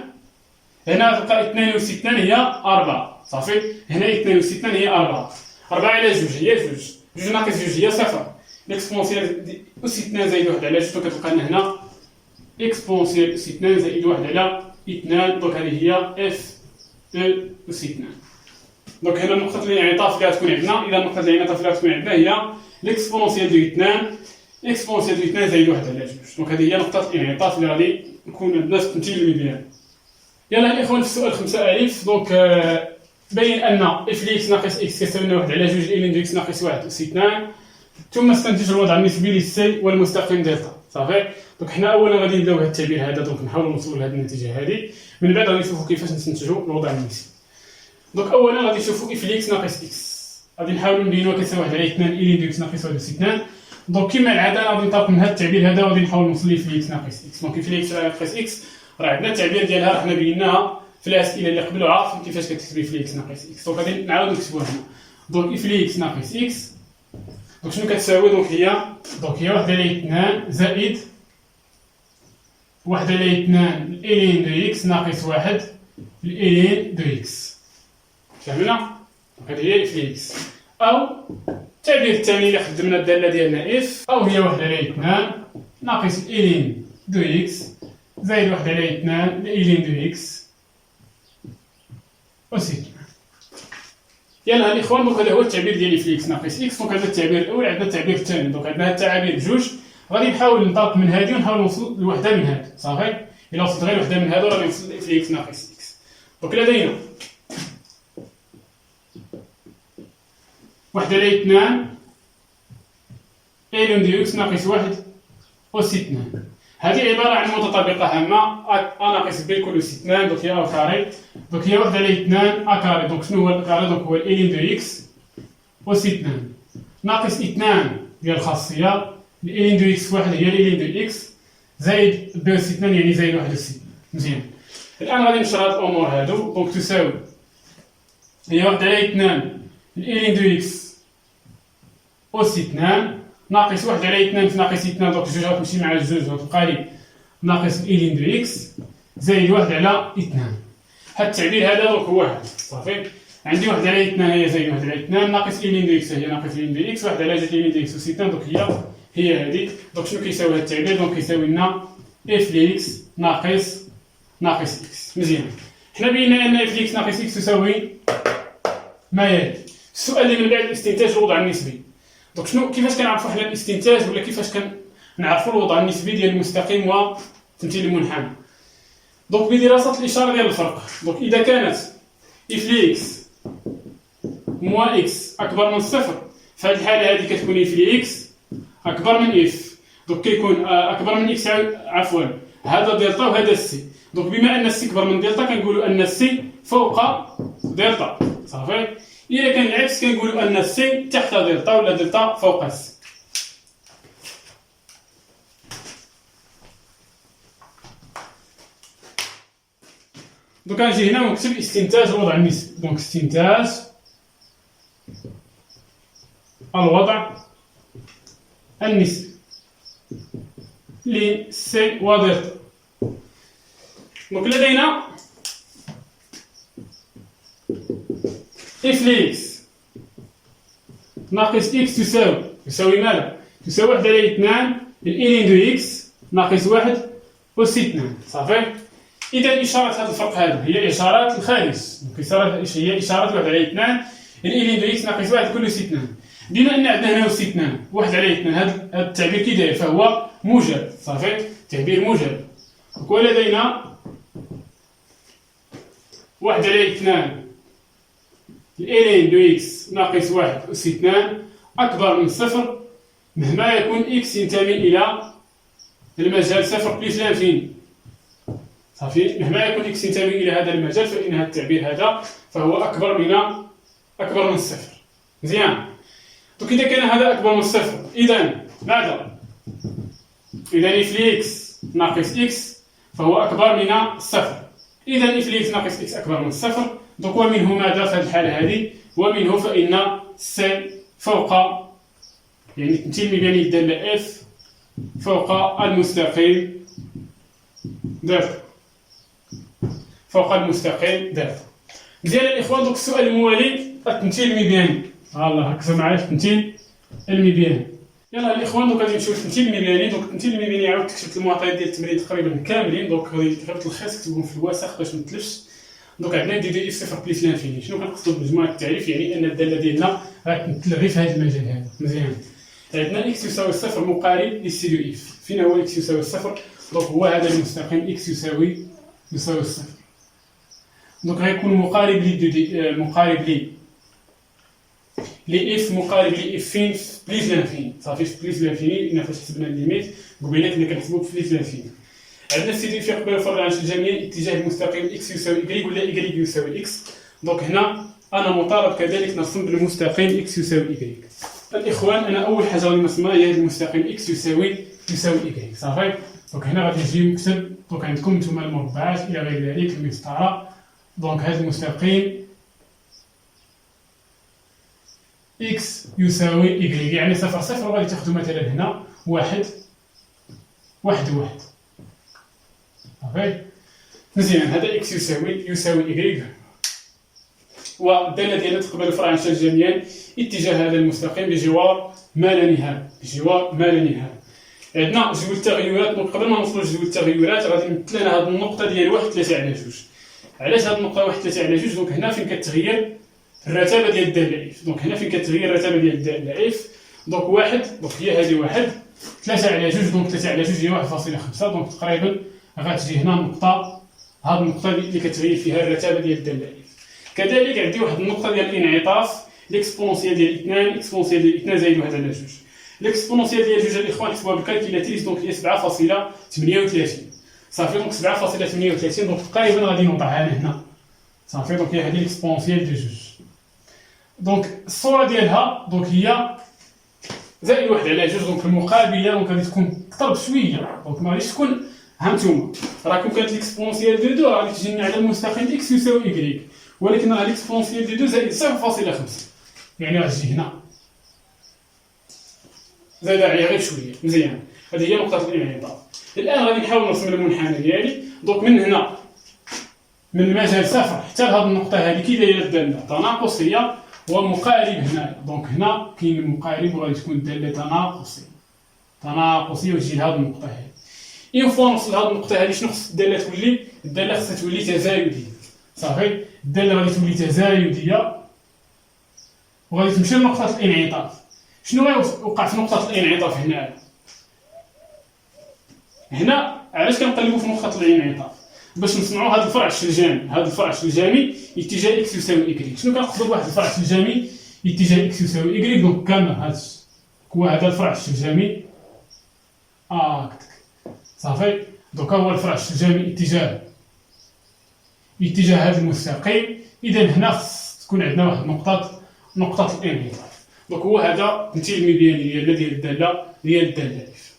هنا غتبقى اثنان أس اثنان هي أربعة، صافي، هنا اثنان أس اثنان هي أربعة، أربعة على جوج هي جوج، جوج ناقص جوج هي صفر، ليكسبونسيال أس اثنان زائد واحد على جوج، دونك كتبقى لنا هنا إكسبونسيال أس اثنان زائد واحد على اثنان، دونك هذه هي اف أو أس اثنان. دونك هنا نقطة الانعطاف اللي غتكون عندنا، إذا نقطة الانعطاف اللي غتكون عندنا هي ليكسبونسيال دو اثنان إكسبونسيال دو اثنان زائد واحد على جوج، دونك هذه هي نقطة الانعطاف اللي غادي نكون عندنا في التمثيل المثالي. يلا الإخوان في السؤال 5 ألف، دونك بين أن اف لإكس ناقص إكس كيساوي لنا واحد على جوج إلين دو إكس ناقص واحد أس اثنان، ثم استنتج الوضع النسبي للسي والمستقيم دلتا، صافي. دونك حنا أولا غادي نبداو بهذا التعبير هذا، دونك نحاولوا نوصلوا لهذه النتيجة هذه، من بعد غادي نشوفوا كيفاش نستنتجوا الوضع النسبي. دونك أولا غادي نشوفوا اف لإكس ناقص إكس، غادي نحاولوا نبينوها كتساوي واحد على اثنان إلين دو إكس ناقص واحد أس اثنان. دونك كما العادة غادي ننطلق من هذا التعبير هذا وغادي نحاول نوصل لإف لإكس ناقص إكس. دونك إف لإكس ناقص إكس راه عندنا التعبير ديالها، راه حنا بيناها في الأسئلة اللي قبل وعرفتوا كيفاش كتكتبي إف لإكس ناقص إكس. دونك غادي نعاودو نكتبوها هنا. دونك إف لإكس ناقص إكس دونك شنو كتساوي؟ دونك هي واحد على اثنان زائد واحد على اثنان الإلين دو إكس ناقص واحد الإلين دو إكس. فهمنا؟ دونك هذه هي إف لإكس، أو التعبير الثاني اللي خدمنا الدالة ديالنا إف، أو هي واحد على اثنان ناقص الإلين دو إكس زائد واحد على اثنان الإلين دو إكس أس اثنان. يلا الإخوان دونك هذا هو التعبير ديال إف لإكس ناقص إكس. دونك هذا التعبير الأول، عندنا التعبير الثاني. دونك عندنا هاد التعابير بجوج، غادي نحاول ننطلق من هادي ونحاول نوصل لوحدة من هادو، صافي. إلا وصلت غير وحدة من هادو غادي نوصل لإف لإكس ناقص إكس. دونك لدينا واحد على اثنان إلين دو إكس ناقص واحد أس اثنان. هذه عبارة عن متطابقة هامة أ ناقص ب كل أس اثنان، دونك هي أ كاري، دونك هي واحد على اثنان أ كاري، دونك شنو هو الكاري؟ دونك هو الإلين دو إكس أس اثنان ناقص اثنان ديال الخاصية الإلين دو إكس واحد هي الإلين دو إكس زائد ب أس اثنان يعني زائد واحد أس اثنان. مزيان، الآن غادي نشرح هاد الأمور هادو. دونك تساوي هي واحد على اثنان الإلين دو إكس أس اثنان ناقص واحد على اثنان في ناقص اثنان، دونك جوج غتمشي مع الجوج غتبقى لي ناقص الإلين دو إكس زائد واحد على اثنان. هاد التعبير هذا دونك هو هذا، صافي. عندي واحد على اثنان هي زائد واحد على اثنان ناقص إلين دو إكس هي ناقص إلين دو إكس، واحد على جوج إلين دو إكس أس اثنان، دونك هي هذه. دونك شنو كيساوي هاد التعبير؟ دونك كيساوي لنا إف لإكس ناقص إكس. مزيان، حنا بينا أن إف لإكس ناقص إكس تساوي ما يلي. السؤال اللي من بعد الاستنتاج الوضع النسبي. دونك كيفاش كنعرفوا حنا الاستنتاج ولا كيفاش كنعرفوا الوضع النسبي ديال المستقيم والتمثيل المنحنى؟ دونك بدراسة الإشارة ديال الفرق. دونك إذا كانت إف لإكس موا إكس أكبر من صفر، في هذه الحالة هذه كتكون إف لإكس أكبر من إف، دونك كيكون أكبر من إكس عفوا هذا دلتا وهذا السي. دونك بما أن السي أكبر من دلتا كنقولوا أن السي فوق دلتا، صافي. إذا كان العكس كنقولوا أن السي تحت دلتا ولا دلتا فوق السي. دونك غنجي هنا ونكتب استنتاج الوضع النسبي. دونك استنتاج الوضع النسبي لسي ودلتا. دونك لدينا اف لإكس ناقص إكس تساوي ماذا؟ تساوي 1 على 2 الإلين دو إكس ناقص 1 أس 2. صافي. إذا إشارة هذا الفرق هذا هي إشارات الخارج. هي إشارة 1 على 2 الإلين دو إكس ناقص 1 كل أس 2. بما أن عندنا هنا أس 2 1 على 2 هذا التعبير كي داير فهو موجب. صافي. تعبير موجب. ولدينا 1 على 2 الإلين دو إكس ناقص 1 أس 2 أكبر من صفر مهما يكون إكس ينتمي إلى المجال صفر بلس لانفيني. صافي. مهما يكون إكس ينتمي إلى هذا المجال فإن هذا التعبير هذا فهو أكبر من الصفر. مزيان. دونك إذا كان هذا أكبر من الصفر إذا ماذا؟ إذا إف لإكس ناقص إكس فهو أكبر من الصفر. إذا إف لإكس ناقص إكس أكبر من الصفر. دونك ومنه ماذا في هذه الحالة هذه؟ ومنه فإن سي فوق يعني التمثيل المباني الدالة اف فوق المستقيم دلتا. فوق المستقيم دلتا. مزيان الإخوان. دوك السؤال الموالي التمثيل المباني. الله ركزوا معايا في التمثيل المباني. يلا الإخوان دوك غادي نمشيو للتمثيل المباني. دوك التمثيل المباني عاود كتبت المعطيات ديال التمرين تقريبا كاملين. دوك غادي غير تلخيص كتبهم في الوسخ باش متلفش. دونك عندنا دي دو اف صفر بليس لانفيني. شنو كنقصدو بمجموعة التعريف؟ يعني أن الدالة ديالنا غتمثل غير في هذا المجال هذا. مزيان. عندنا اكس يساوي الصفر مقارب للسي دو اف. فين هو اكس يساوي الصفر؟ دونك هو هذا المستقيم اكس يساوي الصفر. دونك غيكون مقارب لي اف مقارب لي اف فين؟ في بليس لانفيني. صافي. في بليس لانفيني لأن فاش حسبنا الليميت قبيله كنا كنحسبو في بليس لانفيني. عندنا السي دو اف يقبل الفرع عن الجميع اتجاه المستقيم اكس يساوي إكغيك ولا إكغيك يساوي اكس. دونك هنا أنا مطالب كذلك نرسم بالمستقيم اكس يساوي إكغيك. الإخوان أنا أول حاجة غادي نرسمها هي المستقيم اكس يساوي إكغيك. صافي. دونك هنا غادي نجي نكتب. دونك عندكم نتوما المربعات إلى غير ذلك المسطرة. دونك هذا المستقيم اكس يساوي إكغيك يعني صفر صفر. وغادي تاخدو مثلا هنا واحد واحد واحد. صافي. مزيان. هذا اكس يساوي إكغيك والدالة ديالنا تقبل الفرع عن شكل جميعا اتجاه هذا المستقيم بجوار ما لا نهاية. عندنا جدول التغيرات. دونك قبل ما نوصلوا لجدول التغيرات غادي نمثل لنا هذه النقطة ديال 1 3 على 2. علاش هذه النقطة 1 3 على 2؟ دونك هنا فين كتغير الرتابة ديال الدالة اف. دونك هنا فين كتغير الرتابة ديال الدالة اف. دونك واحد. دونك هي هذه 1 3 على 2. دونك 3 على 2 هي 1.5. دونك تقريبا غتجي هنا النقطة. هذه النقطة اللي كتغير فيها الرتابة ديال الدالة اف. كذلك عندي واحد النقطة ديال الانعطاف ليكسبونسيال ديال 2 اكسبونسيال ديال 2 زائد 1 على 2. ليكسبونسيال ديال 2 الاخوان كتبوها بالكالكيلاتريس. دونك هي 7.38. صافي. دونك 7.38. دونك تقريبا غادي نوضعها هنا. صافي. دونك هي هذه ليكسبونسيال ديال 2. دونك الصورة ديالها دونك هي زائد 1 على 2. دونك المقابلة دونك غادي تكون أكثر بشوية. دونك ما غاديش تكون هانتوما راكم كانت ليكسبونسيال دو 2 غادي تجي لنا على المستقيم اكس يساوي إكغيك. ولكن راه ليكسبونسيال دو 2 زائد 0.5 يعني غتجي هنا زايد عليها غير شويه. مزيان. هذه هي نقطه الانعطاف. الان غادي نحاول نرسم المنحنى ديالي. دونك من هنا من المجال صفر حتى لهاد النقطه هذه كي دايره الداله تناقصيه ومقارب هنا. دونك هنا كاين المقارب وغادي تكون الداله تناقصيه وتجي لهاد النقطه هذه. اون فوا نوصل لهاد النقطه هذه شنو خص الداله تولي؟ الداله خصها تولي تزايديه. صافي. الداله غادي تولي تزايديه وغادي تمشي لنقطه الانعطاف. شنو غيوقع في نقطه الانعطاف هنا علاش كنقلبوا في نقطه الانعطاف؟ باش نصنعوا هذا الفرع الشلجامي. هذا الفرع الشلجامي اتجاه اكس يساوي إكغيك. شنو كنقصدوا بواحد الفرع الشلجامي اتجاه اكس يساوي إكغيك؟ دونك كان هذا الفرع الشلجامي صافي. دونك هو الفرع الشلجامي اتجاه هذا المستقيم. اذا هنا خص تكون عندنا واحد نقطه الانعطاف. دونك هو هذا التمثيل المبياني ديال الداله اف.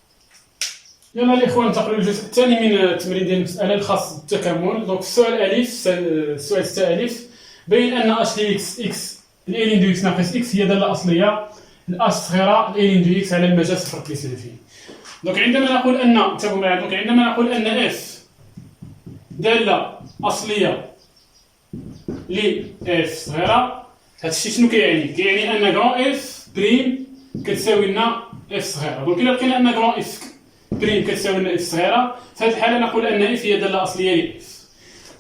يلا الاخوان ننتقلوا للجزء الثاني من التمرين ديال المساله الخاص بالتكامل. دونك السؤال الالف، السؤال 6 الف، بين ان اش دي اكس الالين دو اكس ناقص اكس هي داله اصليه الاش صغيره الالين دو اكس على المجال صفر بلس انفيني. دونك عندما نقول ان انتبهوا معايا، دونك عندما نقول ان اف داله اصليه ل اف صغيره، هادشي شنو كيعني؟ كيعني ان غران اف بريم كتساوي لنا اف صغيره. دونك الا لقينا ان غران اف بريم كتساوي لنا اف صغيره، في هذه الحاله نقول ان اف هي داله اصليه ل اف.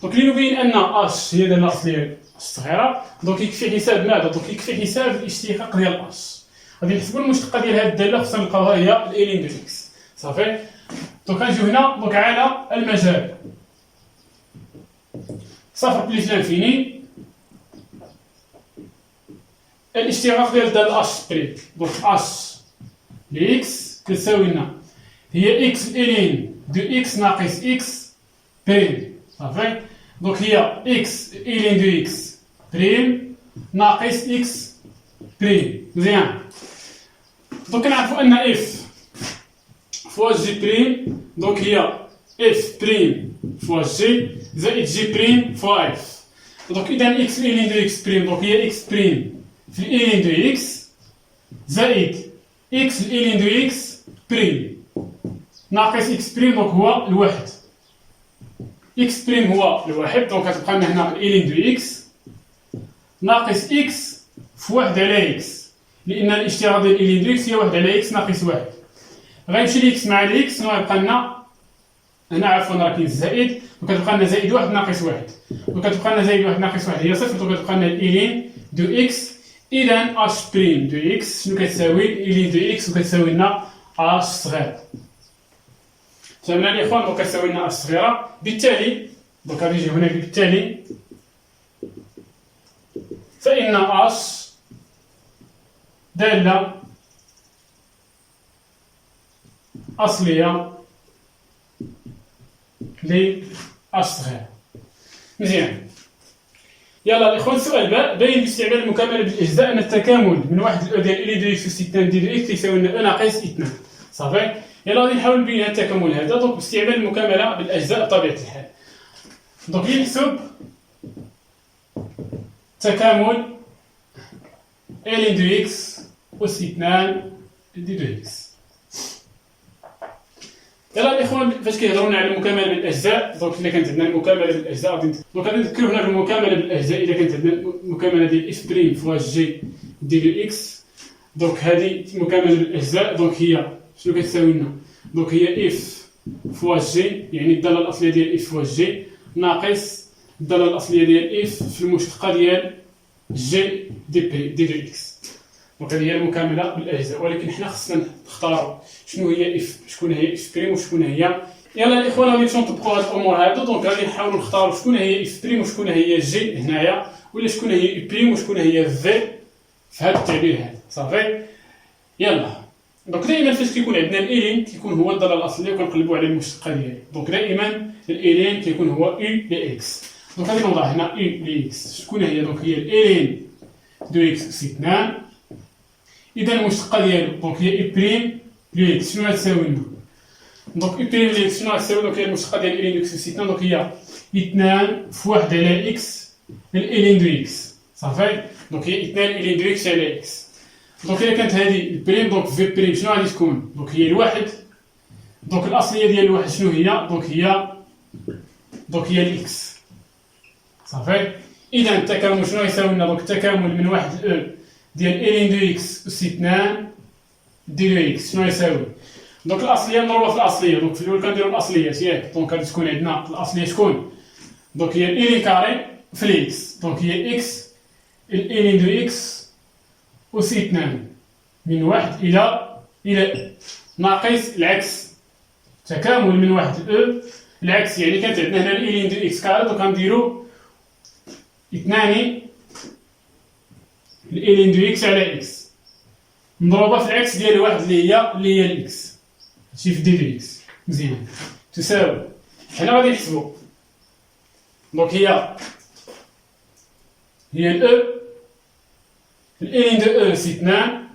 دونك لنبين ان اش هي داله اصليه صغيره، دونك يكفي حساب ماذا؟ دونك يكفي حساب الاشتقاق ديال اش. غادي نحسبوا المشتقه ديال هذه الداله، خصنا نلقاوها هي الالين دو اكس. صافي. دونك غنجيو هنا دونك على المجال صفر بلس لانفيني، الاشتقاق ديال الداله اش بريم. دونك اش لاكس كتساوي لنا هي اكس الالين دو اكس ناقص اكس بريم. صافي. دونك هي اكس الالين دو اكس بريم ناقص اكس بريم. مزيان. دونك كنعرفو ان اف فوا جي بريم، دونك هي اف بريم فوا جي زائد جي بريم فوا اف. دونك اذا اكس الالين دو اكس بريم دونك هي اكس بريم في الالين دو اكس زائد اكس الالين دو اكس بريم ناقص اكس بريم، دونك هو الواحد. اكس بريم هو الواحد، دونك غتبقى لنا هنا الالين دو اكس ناقص اكس في واحد على اكس، لان الاشتراك ديال الالين دو اكس هي واحد على اكس ناقص واحد. غيمشي ليكس مع الاكس شنو غيبقى لنا هنا؟ عفوا راه كاين الزائد، دونك كتبقى لنا زائد واحد ناقص واحد، دونك كتبقى لنا زائد واحد ناقص واحد هي صفر، دونك كتبقى لنا الالين دو اكس. اذا اش بريم دو اكس شنو كتساوي؟ الالين دو اكس وكتساوي لنا اش صغير. فهمنا الاخوان؟ دونك كتساوي لنا اش صغيره. بالتالي دونك غادي نجي هنا بالتالي فان اش داله اصليه ل اش صغير. مزيان. يلا الاخوان السؤال باء، بين باستعمال المكامله بالاجزاء ان التكامل من واحد ل ديال الي دو اكس اس 2 دي دو اكس يساوي لنا ناقص 2. صافي. يلا غادي نحاول نبين هذا التكامل هذا دونك باستعمال المكامله بالاجزاء بطبيعه الحال. دونك نحسب تكامل الين دو اكس اس 2 دي دو اكس. يلا الاخوان فاش كيهضرونا على المكامله بالاجزاء، دونك الا كانت عندنا المكامله بالاجزاء دونك غادي نذكروا هنا المكامله بالاجزاء. اذا كانت عندنا المكامله ديال اف بريم فوا جي دي دو اكس، دونك هذه المكامله بالاجزاء دونك هي شنو كتساوي لنا؟ دونك هي اف فوا جي، يعني الداله الاصليه ديال اف فوا جي ناقص الداله الاصليه ديال اف في المشتقه ديال جي دي دو اكس. دونك هذه هي المكامله بالاجزاء، ولكن حنا خصنا نختاروا شنو هي اف، شكون هي اف بريم وشكون هي. يلا الاخوان غادي نمشيو نطبقوا هاد الامور هادو. دونك غادي نحاولوا نختاروا شكون هي اف بريم وشكون هي جي هنايا، ولا شكون هي اف بريم وشكون هي في في هاد التعبير هذا. صافي. يلا دونك دائما فاش كيكون عندنا الالين كيكون هو الداله الاصليه وكنقلبوا على المشتقه ديالو. دونك دائما الالين كيكون هو او ل اكس. دونك غادي نوضع هنا او ل اكس شكون هي؟ دونك هي الالين دو اكس اس 2. اذا المشتقه ديالو دونك هي اي بريم لو اكس شنو غتساوي لنا؟ دونك اي بريم لو اكس شنو غتساوي؟ دونك هي المشتقه ديال الالين دو اكس اس 2 دونك هي 2 في 1 على اكس الالين دو اكس. صافي. دونك هي 2 الالين دو اكس على اكس. دونك الا كانت هذه البريم دونك في بريم شنو غادي تكون؟ دونك هي الواحد. دونك الاصليه ديال الواحد شنو هي؟ دونك هي الاكس. صافي. اذا التكامل شنو يساوي لنا؟ دونك التكامل من واحد ل ديال الين دو اكس اس 2 دي دو اكس شنو يساوي؟ دونك الاصليه نضربها في الاصليه. دونك في الاول كنديروا الاصليه ياك، دونك غادي تكون عندنا الاصليه شكون؟ دونك هي الين كاري في الاكس، دونك هي اكس الين دو اكس اس 2 من واحد الى ناقص العكس، تكامل من واحد ل العكس. يعني كانت عندنا هنا الين دو اكس كاري، دونك غنديروا 2 الين دو اكس على اكس مضروبه في العكس ديال واحد اللي هي الاكس، هادشي في دي دو اكس. مزيان. تساوي حنا غادي نحسبوا دونك هي الاو الالين دو او سي 2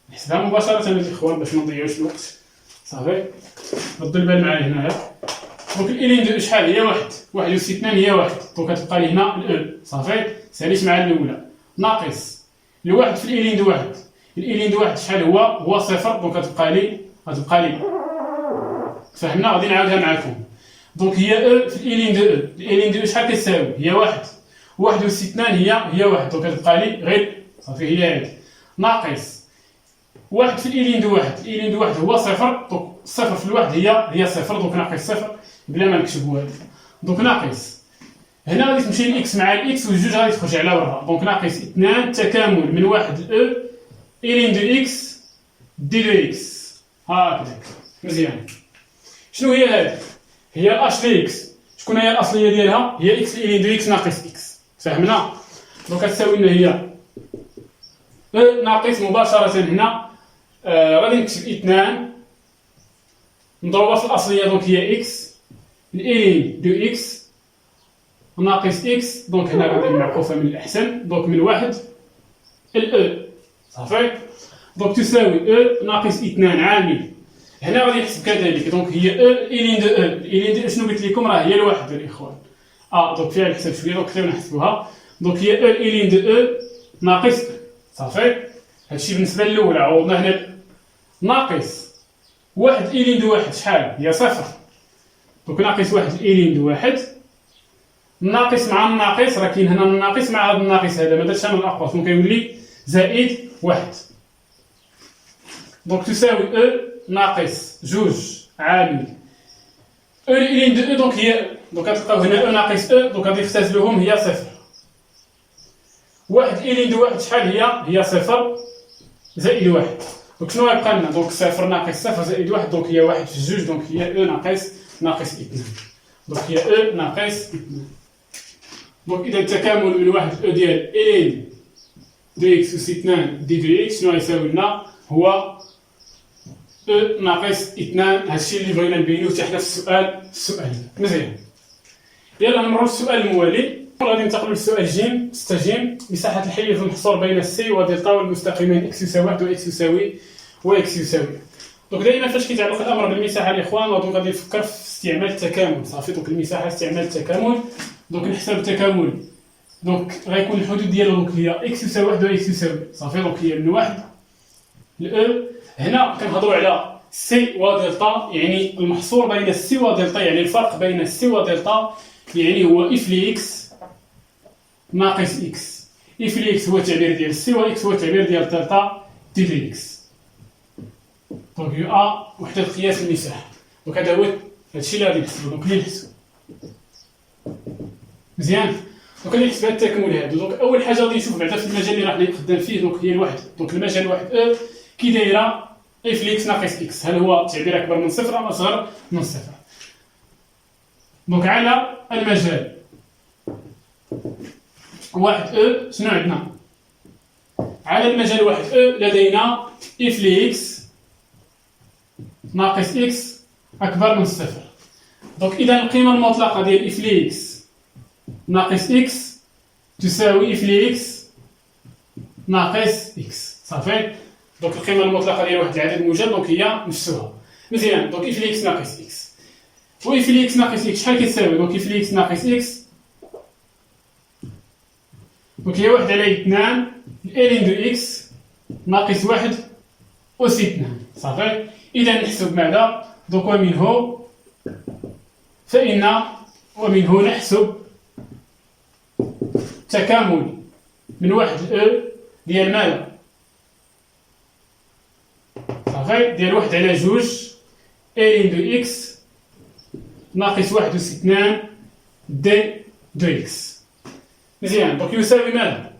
نحسبها مباشره الاخوان باش ما نضيعوش الوقت. صافي ردوا البال معايا هنايا. دونك الإلين دو شحال هي؟ واحد أس اثنان هي واحد، دونك كتبقى لي هنا الأو. صافي ساليت مع الأولى ناقص الواحد في الإلين دو واحد. الإلين دو واحد شحال هو صفر، دونك غتبقى لي فهمنا. غادي نعاودها معاكم. دونك هي أو في الإلين دو أو. الإلين دو شحال كتساوي؟ هي واحد أس اثنان هي واحد، دونك كتبقى لي غير صافي هي هادي ناقص واحد في الإلين دو واحد. الإلين دو واحد هو صفر، دونك صفر في الواحد هي صفر، دونك ناقص صفر بلا ما نكتبو هادي. دونك ناقص هنا غادي تمشي الإكس مع الإكس والجوج غادي تخرج على برا، دونك ناقص اثنان تكامل من واحد لأو إلين دو إكس دي دو إكس. هاكداك مزيان. شنو هي هادي؟ هي الاش دي إكس. شكون هي الأصلية ديالها؟ هي إكس إلين دو إكس ناقص إكس. فهمنا؟ دونك كتساوي لنا هي أو ناقص مباشرة هنا غادي نكتب اثنان مضروبة في الأصلية، دونك هي إكس الإلين دو إكس ناقص إكس، دونك هنا غادي معكوفة من الأحسن، دونك من واحد الأو. صافي دونك تساوي أو ناقص اثنان عامل. هنا غادي نحسب كذلك، دونك هي أو الإلين دو أو. الإلين دو شنو قلت لكم؟ راه هي الواحد الإخوان. دونك فيها الحساب شوية، دونك خلينا نحسبوها. دونك هي أو الإلين دو أو ناقص صافي. هادشي بالنسبة للأولى. عوضنا هنا ناقص واحد إلين دو واحد شحال؟ هي صفر، دونك ناقص واحد الإلين دو واحد ناقص مع الناقص، راه كاين هنا الناقص مع هذا الناقص هذا ما درتش انا الأقواس، دونك كيولي زائد واحد. دونك تساوي أو ناقص جوج عامل أو الإلين دو أو، دونك هي دونك غتلقاو هنا أو ناقص أو، دونك غادي نختزلوهم هي صفر. واحد إلين دو واحد شحال هي صفر زائد واحد، دونك شنو غيبقى لنا؟ دونك صفر ناقص صفر زائد واحد، دونك هي واحد في جوج، دونك هي أو ناقص اثنان، دونك هي أو ناقص اثنان. دونك إذا التكامل من واحد أو ديال إلين دو إكس أس اثنان دي دو إكس شنو غيساوي لنا؟ هو أو ناقص اثنان. هادشي اللي بغينا نبينو حتى حنا في السؤال. مزيان. يلا نمرو للسؤال الموالي. غادي ننتقلوا للسؤال جيم 6 جيم. مساحة الحيز المحصور بين السي ودلتا والمستقيمين إكس يساوي واحد وإكس يساوي وإكس يساوي. دونك دائما فاش كيتعلق الأمر بالمساحة الإخوان دونك غادي نفكر في استعمال التكامل. صافي دونك المساحة استعمال التكامل. دونك نحسب التكامل، دونك غيكون الحدود ديالو دونك هي إكس يساوي واحد وإكس يساوي صافي، دونك هي من واحد لأو. هنا كنهضروا على سي ودلتا، يعني المحصور بين السي ودلتا، يعني الفرق بين السي ودلتا يعني هو إف لإكس ناقص إكس. إف لإكس هو التعبير ديال السي وإكس هو التعبير ديال دلتا دي دو إكس. دونك يو وحدة قياس المساحة. دونك هذا هو هادشي اللي غادي نحسبو. دونك اللي نحسبو مزيان. دونك غادي نحسب هاد التكامل هادو. دونك أول حاجة غادي نشوف بعدا في المجال اللي راح نخدم فيه، دونك هي الوحدة. دونك المجال واحد أو كي دايرة إف لإكس ناقص إكس، هل هو تعبير أكبر من صفر أم أصغر من صفر؟ دونك على المجال واحد أو شنو عندنا؟ على المجال واحد أو لدينا إف لإكس ناقص إكس أكبر من صفر. دونك إذا القيمة المطلقة ديال إف لإكس ناقص إكس تساوي إف لإكس ناقص إكس. صافي دونك القيمة المطلقة ديال واحد العدد موجب دونك هي نفسها. مزيان. دونك إف لإكس ناقص إكس و إف لإكس ناقص إكس شحال كتساوي؟ دونك إف لإكس ناقص إكس دونك هي واحد على اثنان إلين دو إكس ناقص واحد أس اثنان. صافي إذا نحسب ماذا؟ دونك ومنه نحسب تكامل من واحد لأو ديال ماذا؟ صافي ديال واحد على جوج إلين دو إكس ناقص واحد أس اثنان دي دو إكس. مزيان. دونك يساوي ماذا؟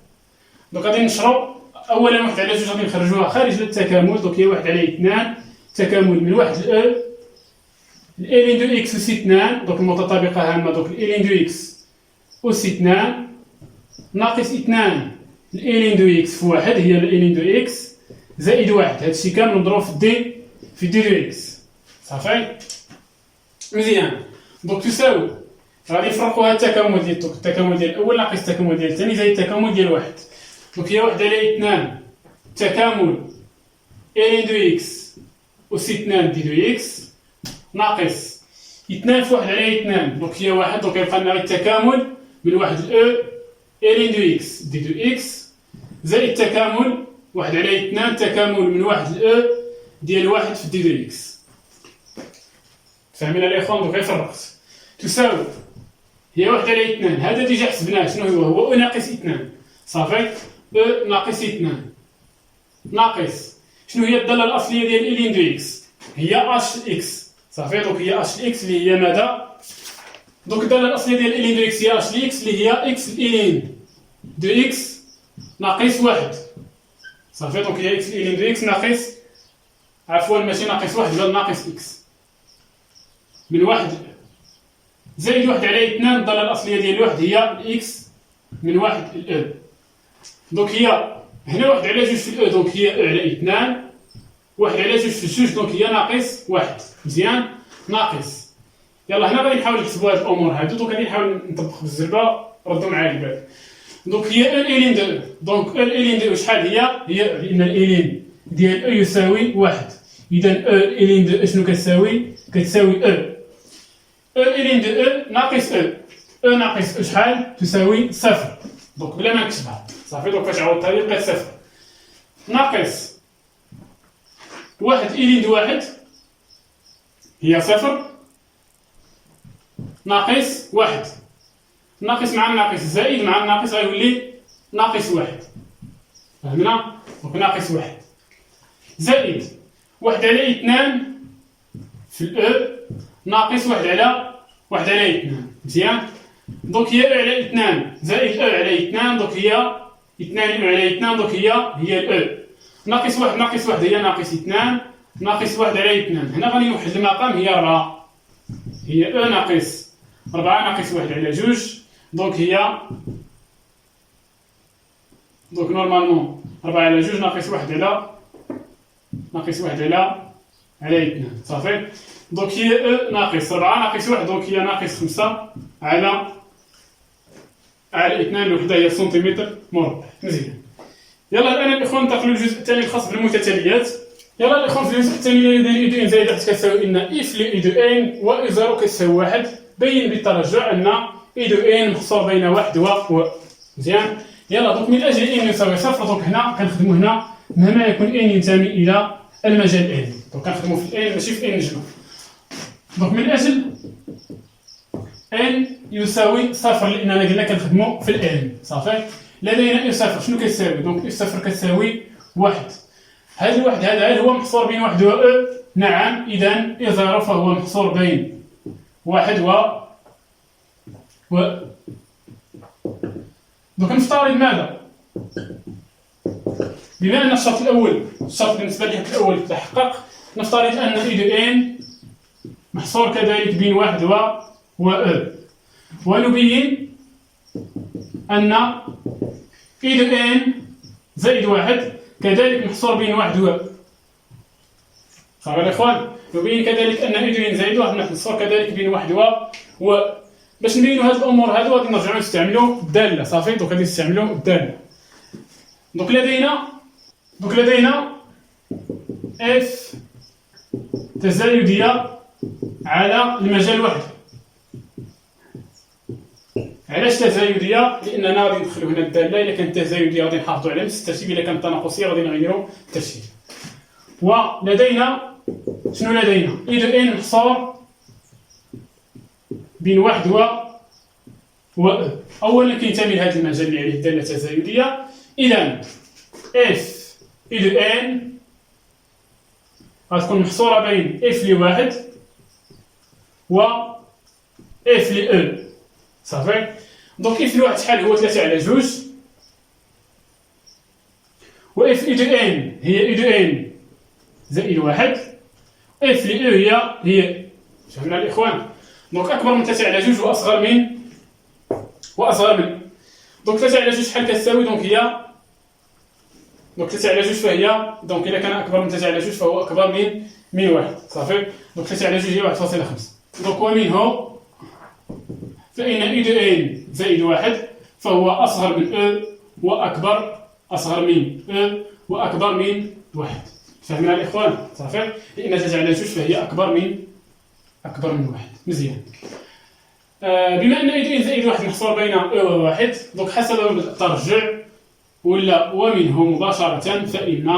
دونك غادي نشرو أولا واحد على جوج غادي نخرجوها خارج التكامل، دونك هي واحد على اثنان تكامل من واحد لأو الإلين دو إكس أس اثنان، دونك المتطابقة هامة، دونك الإلين دو إكس أس اثنان ناقص اثنان الإلين دو إكس في واحد هي الإلين دو إكس زائد واحد. هادشي كامل نضرب في دي دو إكس. صافي مزيان. دونك تساوي غادي نفرقوا هاد التكامل ديال التكامل ديال الأول ناقص التكامل ديال الثاني زائد التكامل ديال واحد. دونك هي واحد على اثنان تكامل إلين دو إكس أس 2 دي دو إكس ناقص 2 في 1 على 2 دونك هي 1 دونك يبقى لنا غير التكامل من 1 ل أو إلين دو إكس دي دو إكس زائد التكامل 1 على 2 تكامل من 1 ل أو ديال 1 في دي دو إكس. فاهمين الإخوان؟ دونك غير فرقت تساوي هي 1 على 2 هذا ديجا حسبناه شنو هو أو ناقص 2 صافي أو ناقص 2 ناقص شنو هي الدالة الأصلية ديال إلين دو إكس هي أش إكس صافي دونك هي أش إكس اللي هي ماذا؟ دونك الدالة الأصلية ديال إلين دو إكس هي أش إكس اللي هي إكس إلين دو إكس ناقص 1 صافي دونك هي إكس إلين دو إكس ناقص عفوا ماشي ناقص 1 بل ناقص إكس من 1 زائد 1 على 2 الدالة الأصلية ديال 1 هي إكس من 1 ل أو دونك هي هنا 1 على 2 في الأو دونك هي أو على 2 1 على 2 في 2 دونك هي ناقص 1 مزيان ناقص. يلا هنا غادي نحاول نحسبوا هاد الأمور هادو دونك غادي نحاول نطبق بالزربة ردوا معايا البال. دونك هي أو إلين دو أو دونك أو إلين دو أو شحال هي لأن الإلين ديال أو يساوي 1 إذا أو إلين دو أو شنو كتساوي؟ كتساوي أو إلين دو أو ناقص أو ناقص أو شحال؟ تساوي صفر دونك بلا ما نكتبها صافي دونك فاش عوضتها لي بقات صفر ناقص 1 إلين دو 1 هي صفر ناقص 1 ناقص مع الناقص زائد مع الناقص غيولي ناقص 1 فهمنا؟ دونك ناقص 1 زائد 1 على 2 في الأو ناقص 1 على 2 مزيان دونك هي أو على 2 زائد أو على 2 دونك هي 2 أو على 2 دونك هي الأو ناقص 1 هي ناقص 2 ناقص 1 على 2 هنا غادي نوحد المقام هي 4 هي أو ناقص 4 ناقص 1 على 2 دونك هي دونك نورمالمون 4 على 2 ناقص 1 على 2 صافي دونك هي أو ناقص 4 ناقص 1 دونك هي ناقص 5 على 2 الوحدة هي سنتيمتر مربع مزيان. يلا الآن الإخوان ننتقلوا للجزء الثاني الخاص بالمتتاليات. يلا الإخوان في الجزء الثاني لدينا إي دو إن زائد 1 كتساوي إن إف لإي دو إن و إي زيرو كتساوي 1 بين بالترجع أن إي دو إن محصور بين 1 و مزيان. يلا دونك من أجل إن يساوي صفر دونك هنا كنخدمو هنا مهما يكون إن ينتمي إلى المجال إن دونك كنخدمو في الإن ماشي في إن نجمع دونك من أجل إن يساوي صفر لأننا قلنا كنخدمو في الإن صافي لدينا إف صفر شنو كتساوي؟ دونك إف صفر كتساوي 1 هذا الواحد هذا هل هو محصور بين 1 و أو؟ نعم إذا إي زيرو فهو محصور بين 1 و دونك نفترض ماذا؟ بما أن الشرط الأول الشرط بالنسبة للحد الأول تحقق نفترض أن إي دو إن محصور كذلك بين 1 و أو ونبين أن إي دو إن زائد 1 كذلك محصور بين 1 و أو صافي الإخوان نبين كذلك أن إي دو إن زائد 1 محصور كذلك بين 1 و باش نبينوا هاد الأمور هادو غادي نرجعو نستعملو الدالة صافي دونك غادي نستعملو الدالة دونك لدينا اف تزايدية على المجال وحده. علاش تزايدية؟ لأننا غادي ندخلو هنا الدالة إلا كانت تزايدية غادي نحافظو على نفس الترتيب إلا كانت تناقصية غادي نغيرو الترتيب. ولدينا شنو لدينا؟ إي دو إن محصور بين 1 و أولا كينتمي لهذا المجال اللي عليه الدالة التزايدية إذا اف إي دو إن غتكون محصورة بين اف ل1 و اف ل أو صافي دونك اف ل1 شحال هو 3 على 2 و اف إي دو إن هي إي دو إن زائد 1 اف ل أو هي فهمنا الإخوان دونك أكبر من 3 على 2 وأصغر من دونك 3 على 2 شحال كتساوي دونك هي دونك 3 على 2 فهي دونك إلا كان أكبر من 3 على 2 فهو أكبر من 1 صافي دونك 3 على 2 هي 1.5 دونك ومنه فإن إي دو إن زائد 1 فهو أصغر من أو وأكبر أصغر من أو وأكبر من 1 فهمنا الإخوان؟ صافي، لأن 3 على 2 فهي أكبر من 1. مزيان. بما أن إي زائد 1 محصور بين و 1، دونك حسب الترجع ولا ومنه مباشرة، فإن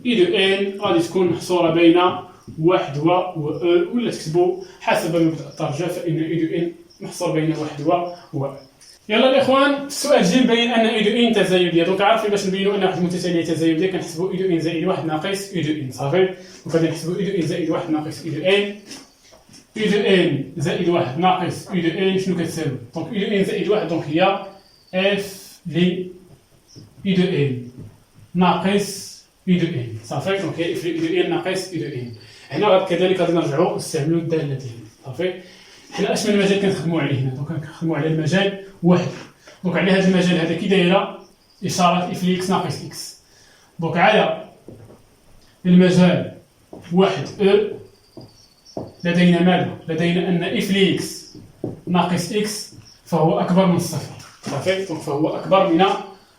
إي دو إن غادي تكون محصورة بين 1 و أو، ولا تكتبوا حسب مبدأ الترجع فإن إي دو إن محصور بين 1 و أو. يلا الإخوان، السؤال جيم بين أن إي دو إن تزايدية. دونك عارفين باش نبينوا أن واحد المتتالية تزايدية كنحسبوا إي دو إن زائد 1 ناقص إي دو إن. صافي، دونك غادي نحسبوا إي دو إن زائد 1 ناقص إي دو إن. إي دو إن زائد 1 ناقص إي دو إن شنو كتساوي؟ دونك إي دو إن زائد 1 دونك هي إف لي إي دو إن ناقص إي دو إن. صافي، دونك هي إف لي إي دو إن ناقص إي دو إن. هنا كذلك غادي نرجعوا نستعملوا الدالة ديالنا. صافي، حنا اش من مجال كنخدموا عليه هنا؟ دونك كنخدموا على المجال واحد. دونك على هذا المجال هذا كي دايره إشارة إف لي إكس ناقص إكس. دونك على المجال واحد أو لدينا ماذا؟ لدينا أن إف لي إكس ناقص إكس فهو أكبر من الصفر. صافي، دونك فهو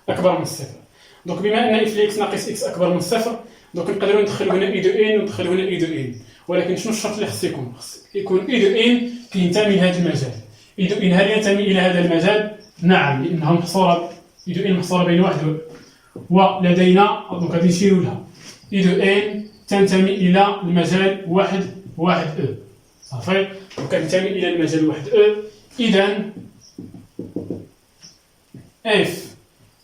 أكبر من الصفر. دونك بما أن إف لي إكس ناقص إكس أكبر من الصفر، دونك نقدروا ندخلوا هنا إي دو إن وندخلوا هنا إي دو إن، ولكن شنو الشرط اللي خص يكون؟ خص يكون إي دو إن كينتمي لهذا المجال. إي دو إن هل ينتمي إلى هذا المجال؟ نعم، لأنها محصورة، إي دو إن محصورة بين 1 ولدينا، دونك غادي نشيروا لها إي دو إن تنتمي إلى المجال 1 أو. صافي، دونك تنتمي إلى المجال 1 أو. إذا إف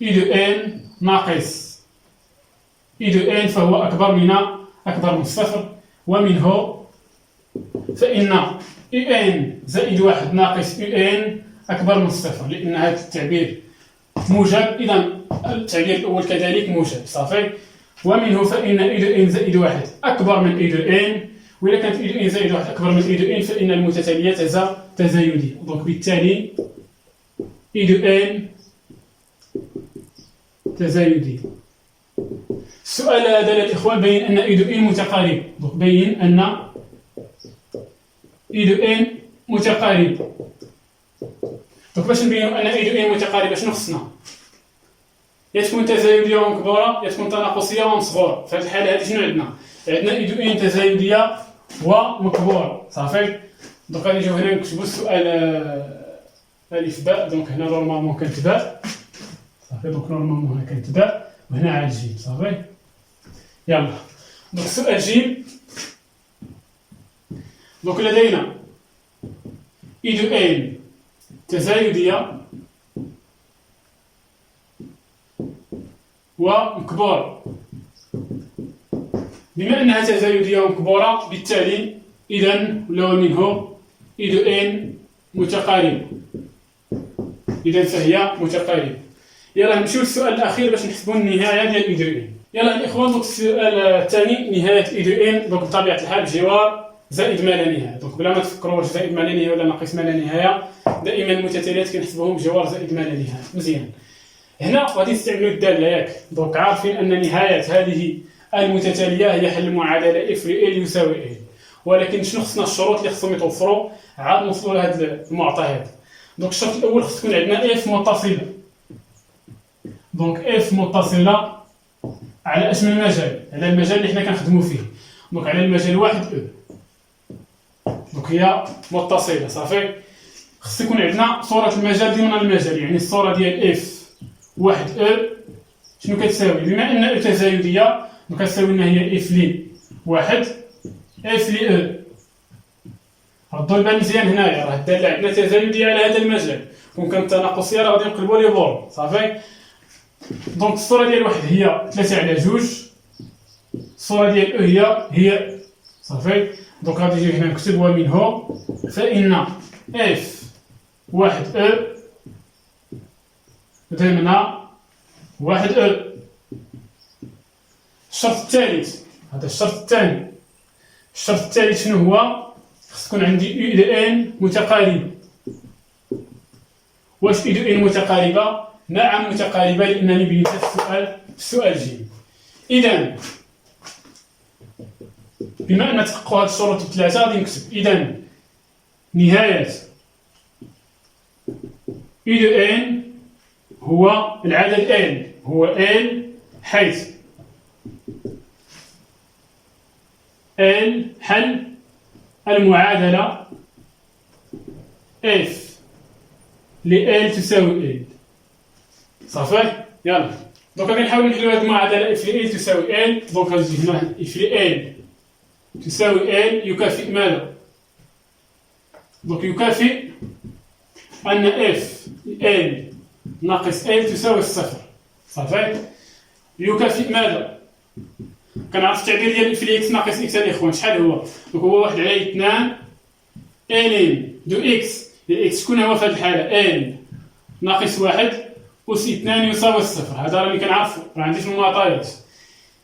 إي دو إن ناقص إي دو إن فهو أكبر من الصفر، ومنه فإن إي إن زائد 1 ناقص إي إن أكبر من الصفر، لأن هذا التعبير موجب، إذا التعبير الأول كذلك موجب. صافي، ومنه فإن إي دو إن زائد 1 أكبر من إي دو إن، وإذا كانت إي دو إن زائد 1 أكبر من إي دو إن فإن المتتالية تزايدية. دونك بالتالي إي دو إن تزايدية. السؤال هذا الإخوان بين أن إي دو إن متقارب. دونك بين أن إي دو إن متقارب. دونك باش نبينوا أن إي دو إن متقاربة شنو خصنا؟ يا تكون تزايدية ومكبورة يا تكون تناقصية ومصغورة. في هذه الحالة هذه شنو عندنا؟ عندنا إي دو إن تزايدية ومكبورة. صافي، دونك غادي نجيو هنا نكتبوا السؤال ألف باء. دونك هنا نورمالمون كانت باء. صافي، دونك نورمالمون هنا كانت باء وهنا عاد جيم. صافي، يلا دونك السؤال جيم. دونك لدينا إي دو إن تزايدية ومكبورة. بما أنها تزايدية ومكبورة بالتالي إذا ولا منه إي دو إن متقاربة. إذا فهي متقاربة. يلا نمشيو للسؤال الأخير باش نحسبوا النهاية ديال إي دو إن. يلا الإخوان، دونك السؤال الثاني نهاية إي دو إن. دونك بطبيعة الحال جوار زائد ما لا نهاية. دونك بلا ما تفكروا واش زائد ما لا نهاية ولا ناقص ما لا نهاية، دائما المتتاليات كنحسبوهم بجوار زائد ما لا نهاية. مزيان، هنا غادي نستعملوا الدالة ياك. دونك عارفين أن نهاية هذه المتتالية هي حل المعادلة إف لإل يساوي إل، ولكن شنو خصنا الشروط اللي خصهم يتوفروا عاد نوصلوا لهذا المعطى هذا. دونك الشرط الأول خص تكون عندنا إف متصلة. دونك إف متصلة على اش من مجال؟ على المجال اللي حنا كنخدموا فيه. دونك على المجال 1 أو. دونك هي متصلة. صافي، خص يكون عندنا صورة المجال ضمن المجال، يعني الصورة ديال إف 1 أو شنو كتساوي؟ بما أن أو تزايدية دونك كتساوي لنا هي إف لي 1 إف لي أو. ردوا البال مزيان هنايا، راه الدالة عندنا تزايدية على هذا المجال، كون كانت تناقصية راه غادي نقلبوا لي بور. صافي، دونك الصورة ديال 1 هي 3 على 2، الصورة ديال أو هي صافي. دونك غادي نجي هنا نكتب ومنه فإن إف 1 أو ضمن 1 أو. الشرط الثالث، هذا الشرط الثاني. الشرط الثالث شنو هو؟ خص تكون عندي إي دو إن متقاربة. واش إي دو إن متقاربة؟ نعم متقاربة، لأنني بنيتها في السؤال جيم. إذا بما أن تحققوا هذه الشروط الثلاثة غادي نكتب إذا نهاية إي دو إن هو العدد إل، هو إل حيث ال حل المعادلة اف ل ال تساوي ال. صافي يلا دونك غادي نحاولو نحلو هاد المعادلة اف ل ال تساوي ال. دونك غنجي هنا اف ل ال تساوي ال يكافئ ماذا؟ دونك يكافئ أن اف ال ناقص ال تساوي الصفر. صافي يكافئ ماذا؟ كنعرف التعبير ديال اف ل اكس ناقص اكس الاخوان شحال هو؟ دونك هو 1 على 2 ال دو اكس. اكس شكون هو في هذه الحالة؟ ال ناقص 1 أس 2 يساوي الصفر. هذا راني كنعرفو راه عندي في المعطيات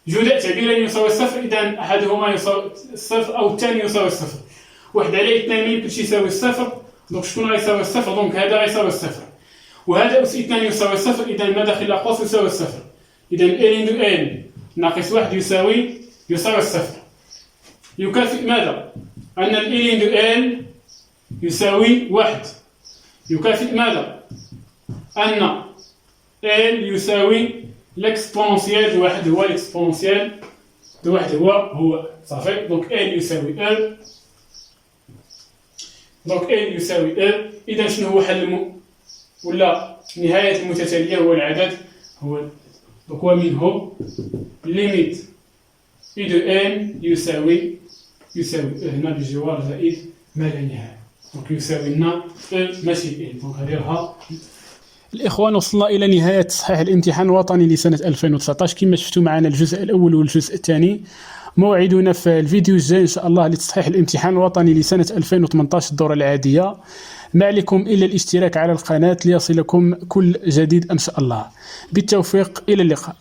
جوج تعبيرين يساوي الصفر، إذا أحدهما يساوي الصفر أو الثاني يساوي الصفر. 1 على 2 ميمكنش يساوي الصفر، دونك شكون غيساوي الصفر؟ دونك هذا غيساوي الصفر، وهذا أس 2 يساوي الصفر، إذا ما داخل قوس يساوي الصفر. إذا ال دو ال ناقص 1 يساوي الصفر. يكافئ ماذا؟ أن ال دو ال يساوي 1. يكافئ ماذا؟ أن ال يساوي l'exponentiel دو واحد هو l'exponentiel دو واحد هو صافي. دونك ال يساوي ال، دونك ال يساوي ال. إذا شنو هو حل ولا نهاية المتتالية؟ هو العدد، هو دونك هو منه ليميت اي دو ان يساوي هنا بجوار زائد ما لا نهاية. دونك يساوي لنا ال ماشي ال. دونك هذه راها. الإخوان وصلنا إلى نهاية تصحيح الامتحان الوطني لسنة 2019. كما شفتوا معنا الجزء الأول والجزء الثاني. موعدنا في الفيديو الجاي إن شاء الله لتصحيح الامتحان الوطني لسنة 2018 الدورة العادية. ما عليكم إلا الاشتراك على القناة ليصلكم كل جديد إن شاء الله. بالتوفيق، إلى اللقاء.